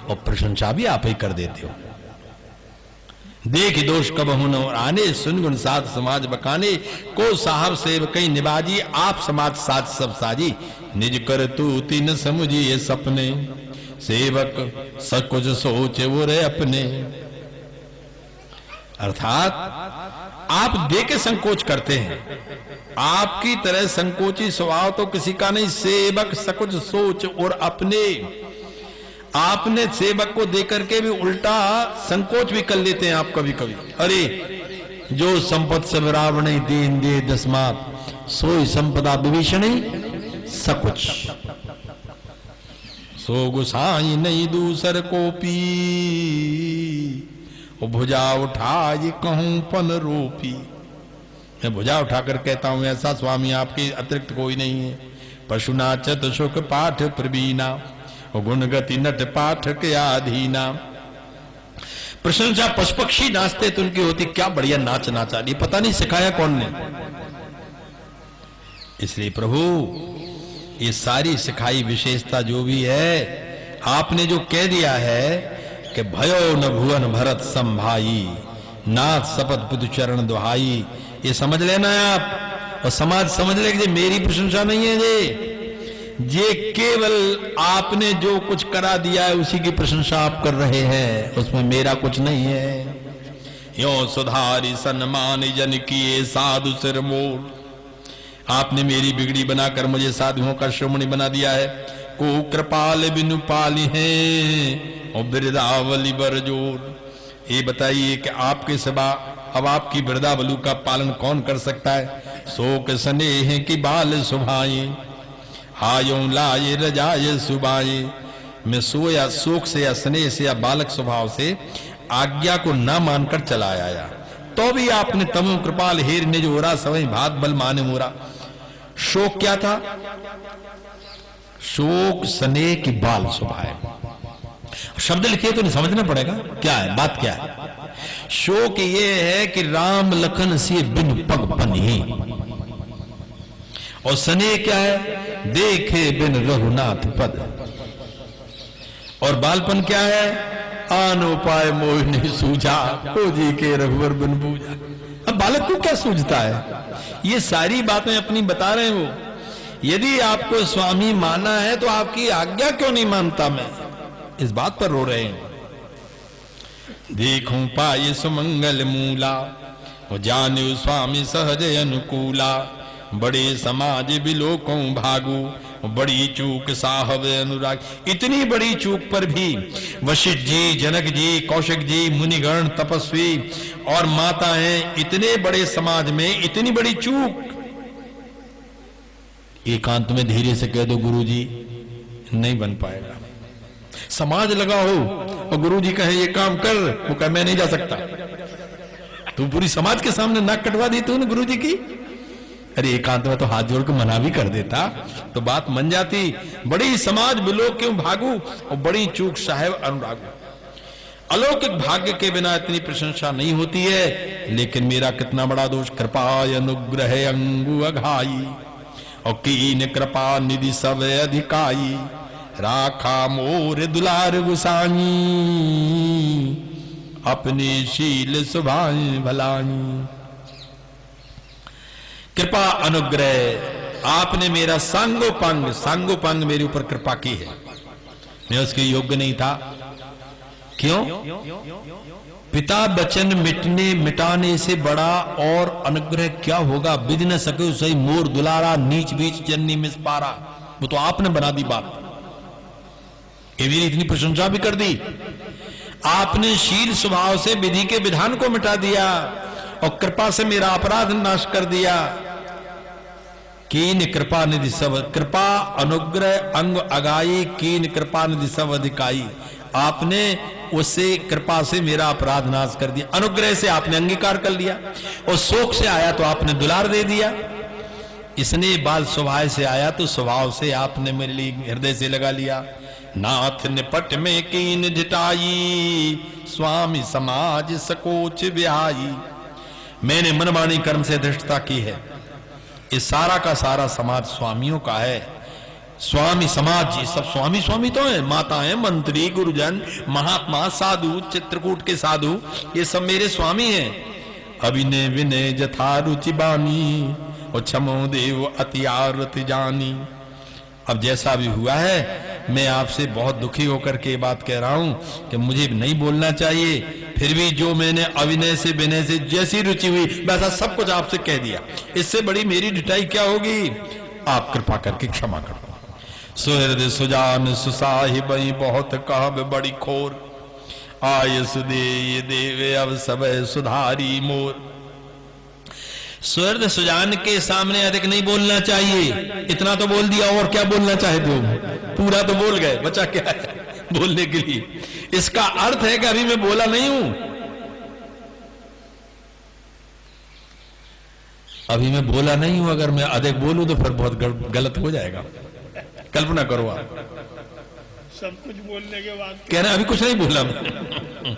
और प्रशंसा भी आप ही कर देते हो। देख दोष कब हुन आने, सुन गुण साध समाज बकाने, को साहब सेव कई निबाजी, आप समाज साज सब साजी, निज कर तू तीन समुझी ये सपने, सेवक सकुच सोचे वो रे अपने। अर्थात आप दे के संकोच करते हैं, आपकी तरह संकोची स्वभाव तो किसी का नहीं। सेवक सकुच सोच और अपने, आपने सेवक को देकर के भी उल्टा संकोच भी कर लेते हैं आप कभी कभी। अरे जो संपत सब रावण दीन दे दसमात, सोई संपदा विभीषण सकुच, सो गुसाई नहीं दूसर को पी, भुजा उठाई कहूं पन रोपी। मैं भुजा उठाकर कहता हूं ऐसा स्वामी आपके अतिरिक्त कोई नहीं है। पशु नाचत सुख पाठ प्रवीणा, गुण गति नट पाठ के आधीना। प्रशंसा पशु पक्षी नाचते तो उनकी होती, क्या बढ़िया नाच नाचा, ये पता नहीं सिखाया कौन ने। इसलिए प्रभु ये सारी सिखाई विशेषता जो भी है, आपने जो कह दिया है कि भयो न भुवन भरत संभाई, नाथ शपथ पुतु चरण दुहाई, ये समझ लेना है आप। और समाज समझ ले कि मेरी प्रशंसा नहीं है, ये केवल आपने जो कुछ करा दिया है उसी की प्रशंसा आप कर रहे हैं, उसमें मेरा कुछ नहीं है। यो सुधारी सन्मान जन किए साधु सिर मोर, आपने मेरी बिगड़ी बनाकर मुझे साधुओं का श्रोमणी बना दिया है। को कृपाल बिनु पाली है और बिरदावली बरजोर। ये बताइए कि आपके सिवा अब आपकी बिरदावलू का पालन कौन कर सकता है। शोक स्नेह की बाल सुभाए, आयो लाए रजाए सुबाए। मैं सोया शोक से या स्नेह से या बालक स्वभाव से आज्ञा को न मानकर चला आया, तो भी आपने तमो कृपाल हेर ने जो ओरा सवई भात बल माने मोरा। शोक क्या था? शोक स्नेह की बाल स्वभाव। शब्द लिखिए तो नहीं समझना पड़ेगा क्या है, बात क्या है। शोक ये है कि राम लखन से बिन पग पनी, और स्नेह क्या है? देखे बिन रघुनाथ पद। और बालपन क्या है? आन उपाय मोह नहीं सूझा, को जी के रघुवर बिन बूझा। अब बालक को क्या सूझता है? ये सारी बातें अपनी बता रहे हो। यदि आपको स्वामी माना है तो आपकी आज्ञा क्यों नहीं मानता मैं, इस बात पर रो रहे हैं। देखूं पाए सुमंगल मूला, और जाने स्वामी सहज अनुकूला। बड़े समाज बिलोकों भागू, बड़ी चूक साहब अनुराग। इतनी बड़ी चूक पर भी वशिष्ठ जी, जनक जी, कौशिक जी, मुनिगण, तपस्वी और माताएं, इतने बड़े समाज में इतनी बड़ी चूक। एकांत में धीरे से कह दो गुरुजी, नहीं बन पाएगा। समाज लगा हो और गुरुजी कहे ये काम कर, वो कहे मैं नहीं जा सकता। तू पूरी समाज के सामने नाक कटवा दी तूने गुरुजी की। अरे एकांत में तो हाथ जोड़ के मना भी कर देता तो बात मन जाती। बड़ी समाज बिलो क्यों भागू और बड़ी चूक साहेब अनुरागू। अलौकिक भाग्य के बिना इतनी प्रशंसा नहीं होती है। लेकिन मेरा कितना बड़ा दोष, कृपा अनुग्रह अंगु अघाई और कीन कृपा निधि सब अधिकाई। राखा मोर दुलार गुसानी अपनी शील सुभाई भलानी। कृपा अनुग्रह, आपने मेरा सांगोपांग मेरे ऊपर कृपा की है। मैं उसके योग्य नहीं था। क्यों? पिता वचन मिटाने से बड़ा और अनुग्रह क्या होगा। विध न सके सही मोर दुलारा, नीच बीच जन्नी मिस पारा। वो तो आपने बना दी बात। ये मेरी इतनी प्रशंसा भी कर दी। आपने शील स्वभाव से विधि के विधान को मिटा दिया और कृपा से मेरा अपराध नाश कर दिया। कीन कृपा निधि सब, कृपा अनुग्रह अंग अगाई, कीन कृपा निधि सब अधिकाई। आपने उससे कृपा से मेरा अपराध नाश कर दिया, अनुग्रह से आपने अंगीकार कर लिया और शोक से आया तो आपने दुलार दे दिया। इसने बाल स्वभाव से आया तो स्वभाव से आपने मेरे लिए हृदय से लगा लिया। नाथ निपट में कीन ढिटाई, स्वामी समाज सकोच ब्याई। मैंने मनमानी कर्म से धृष्टता की है। इस सारा का सारा समाज स्वामियों का है। स्वामी समाज, ये सब स्वामी स्वामी तो है। माताएं, मंत्री, गुरुजन, महात्मा, साधु, चित्रकूट के साधु, ये सब मेरे स्वामी हैं। अभिनय विनय जथा रुचि बानी और क्षमो देव अति आरति जानी। अब जैसा भी हुआ है, मैं आपसे बहुत दुखी होकर के बात कह रहा हूं कि मुझे नहीं बोलना चाहिए, फिर भी जो मैंने अविनय से विनय से जैसी रुचि हुई वैसा सब कुछ आपसे कह दिया। इससे बड़ी मेरी ढिठाई क्या होगी। आप कृपा करके क्षमा कर दो। सुहृद सुजान सुसाहिब बहुत कहब बड़ी खोर, आय सुदे देवे अब सब सुधारी मोर। सुहृद सुजान के सामने अधिक नहीं बोलना चाहिए। इतना तो बोल दिया, और क्या बोलना चाहते हो। पूरा तो बोल गए, बचा क्या है बोलने के लिए। इसका अर्थ है कि अभी मैं बोला नहीं हूं। अभी मैं बोला नहीं हूं। अगर मैं अधिक बोलूं तो फिर बहुत गलत हो जाएगा। कल्पना करो आप, सब कुछ बोलने के बाद कह रहे अभी कुछ नहीं बोला मैं।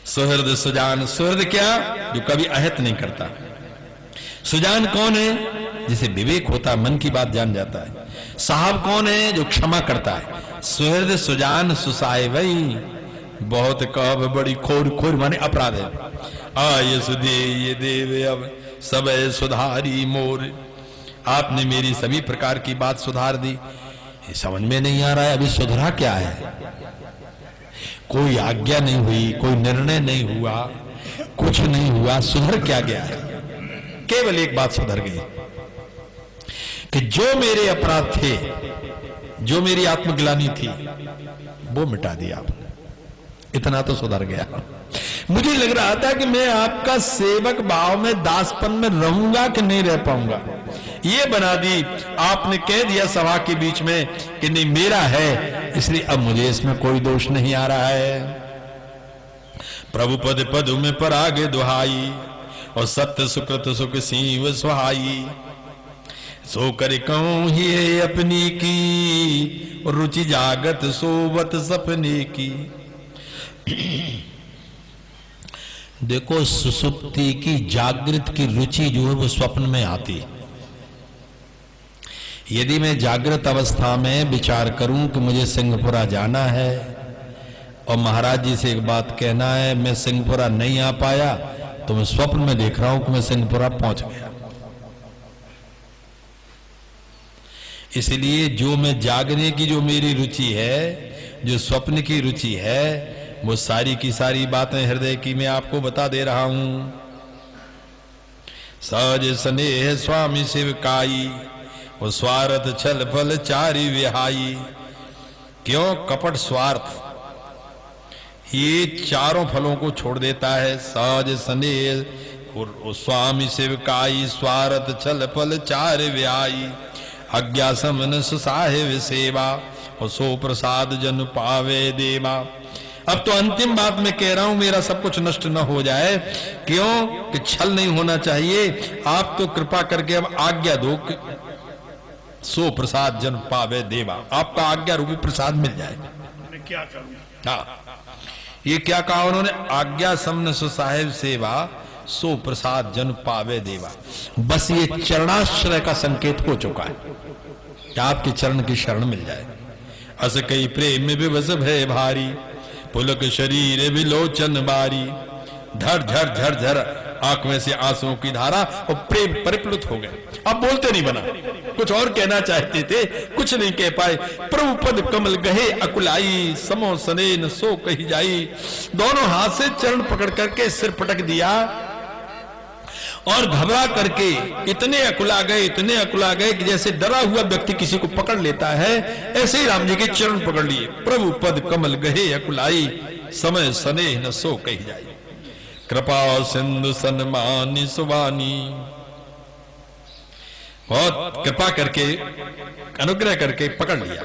सुहृद सुजान, सुहृद क्या? जो कभी अहित नहीं करता। सुजान कौन है? जिसे विवेक होता है, मन की बात जान जाता है। साहब कौन है? जो क्षमा करता है। सुहृद सुजान सुसाहिबई बहुत कब बड़ी खोर, खोर माने अपराध है। आय सुदे ये देव अब सब सुधारी मोर। आपने मेरी सभी प्रकार की बात सुधार दी। समझ में नहीं आ रहा है अभी सुधरा क्या है। कोई आज्ञा नहीं हुई, कोई निर्णय नहीं हुआ, कुछ नहीं हुआ, सुधर क्या गया है। केवल एक बात सुधर गई कि जो मेरे अपराध थे, जो मेरी आत्मग्लानि थी, वो मिटा दिया आपने। इतना तो सुधर गया। मुझे लग रहा था कि मैं आपका सेवक भाव में, दासपन में रहूंगा कि नहीं रह पाऊंगा। ये बना दी आपने, कह दिया सभा के बीच में कि नहीं मेरा है, इसलिए अब मुझे इसमें कोई दोष नहीं आ रहा है। प्रभु पद पद में पर आगे दुहाई और सत्य सुकृत सुख सीव सुहाई। सो कर कहूं ही अपनी की रुचि जागत सोवत सपने की। देखो सुसुप्ति की जागृत की रुचि जो है वो स्वप्न में आती। यदि मैं जागृत अवस्था में विचार करूं कि मुझे सिंहपुरा जाना है और महाराज जी से एक बात कहना है, मैं सिंहपुरा नहीं आ पाया, तो मैं स्वप्न में देख रहा हूं कि मैं सिंहपुरा पहुंच गया। इसलिए जो मैं जागने की जो मेरी रुचि है, जो स्वप्न की रुचि है, वो सारी की सारी बातें हृदय की मैं आपको बता दे रहा हूं। सहज स्नेह स्वामी शिवकाई वो स्वार्थ छल फल चारि विहाई। क्यों? कपट स्वार्थ ये चारों फलों को छोड़ देता है। सहज स्नेह और स्वामी सेवकाई, स्वार्थ छल फल चारि विहाई। आज्ञा समन सुसाहेब सेवा, और सो प्रसाद जन पावे देवा। अब तो अंतिम बात मैं कह रहा हूं, मेरा सब कुछ नष्ट न हो जाए। क्यों? कि छल नहीं होना चाहिए। आप तो कृपा करके अब आज्ञा दो कि सो प्रसाद जन पावे देवा, आपका आज्ञा रूपी प्रसाद मिल जाए। मैं क्या करूं? हाँ, ये क्या कहा उन्होंने? आज्ञा समन सुसाहेब सेवा, सो प्रसाद जन पावे देवा। बस ये चरणाश्रय का संकेत हो चुका है कि आपके चरण की शरण मिल जाए। अस कई प्रेम विवश भय भारी, पुलक शरीर विलोचन बारी। धर झर झर झर आंख में से आंसुओं की धारा, और प्रेम परिप्लुत हो गए। अब बोलते नहीं बना, कुछ और कहना चाहते थे, कुछ नहीं कह पाए। प्रभु पद कमल गहे अकुलाई, समो सने न सो कही जाई। दोनों हाथ से चरण पकड़ करके सिर पटक दिया, और घबरा करके इतने अकुला गए कि जैसे डरा हुआ व्यक्ति किसी को पकड़ लेता है, ऐसे ही राम जी के चरण पकड़ लिए। प्रभु पद कमल गहे अकुलाई, समय सने न सो कही जाई। कृपा सिंधु सन्मानी सुबानी, बहुत कृपा करके अनुग्रह करके पकड़ लिया,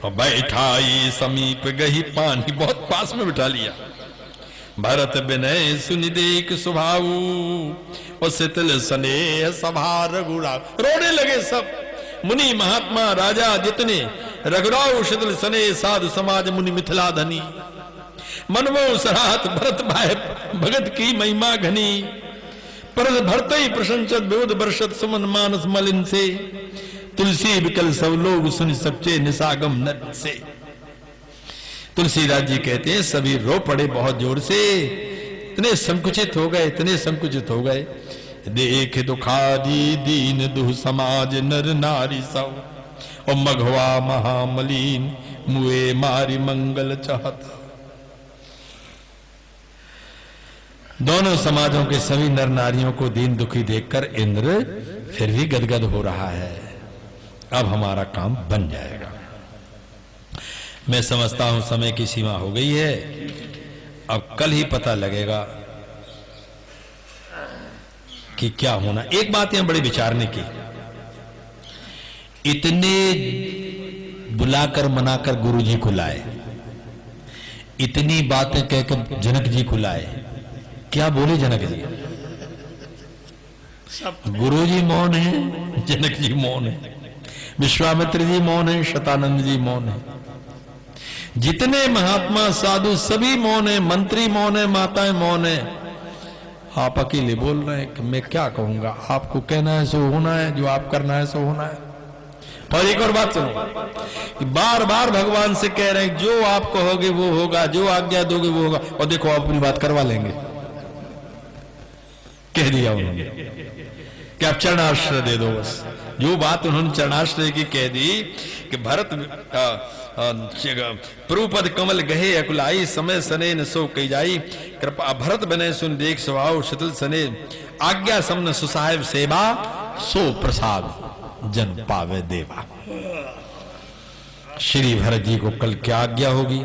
और बैठाई समीप गही पानी, बहुत पास में बिठा लिया। भरत विनय सुनि देख सुभाऊ, और शीतल स्नेह सभा रघुराव। रोने लगे सब, मुनि महात्मा राजा जितने। रघुराव शीतल स्नेह साधु समाज मुनि मिथिला धनी। मनमो सराहत भरत भाई भगत की महिमा घनी। पर भरत ही प्रशंसत विविध वर्षत सुमन मानस मलिन से। तुलसी विकल सब लोग सुनि सच्चे निसागम नट से। तुलसीदास जी कहते हैं सभी रो पड़े बहुत जोर से, इतने संकुचित हो गए। देख दुखारी दीन दुह समाज नर नारी सब, और मघवा महामलीन मुए मारी मंगल चाहता। दोनों समाजों के सभी नर नारियों को दीन दुखी देखकर इंद्र फिर भी गदगद हो रहा है। अब हमारा काम बन जाएगा। मैं समझता हूं समय की सीमा हो गई है, अब कल ही पता लगेगा कि क्या होना। एक बात यहां बड़ी विचारने की, इतने बुलाकर मनाकर गुरु जी को लाए, इतनी बातें कहकर जनक जी को लाए, क्या बोले जनक जी? गुरु जी मौन है, जनक जी मौन है, विश्वामित्र जी मौन है, शतानंद जी मौन है, जितने महात्मा साधु सभी मौन है, मंत्री मौन है, माताएं मौन है। आप अकेले बोल रहे हैं कि मैं क्या कहूंगा, आपको कहना है सो होना है, जो आप करना है सो होना है। और एक और बात सुनो, बार बार भगवान से कह रहे हैं जो आप कहोगे वो होगा, जो आज्ञा दोगे वो होगा, और देखो आप अपनी बात करवा लेंगे। कह दिया उन्होंने कि आप चरणाश्रय दे दो। बस जो बात उन्होंने चरणाश्रय की कह दी कि भरत प्रभुपद कमल गहे अकुलाई, समय सने न सो कही जाई। कृपा भरत बने सुन देख स्वभाव, शीतल सने आज्ञा समन सुसाहेब सेवा, सो प्रसाद जन पावे देवा। श्री भरत जी को कल क्या आज्ञा होगी?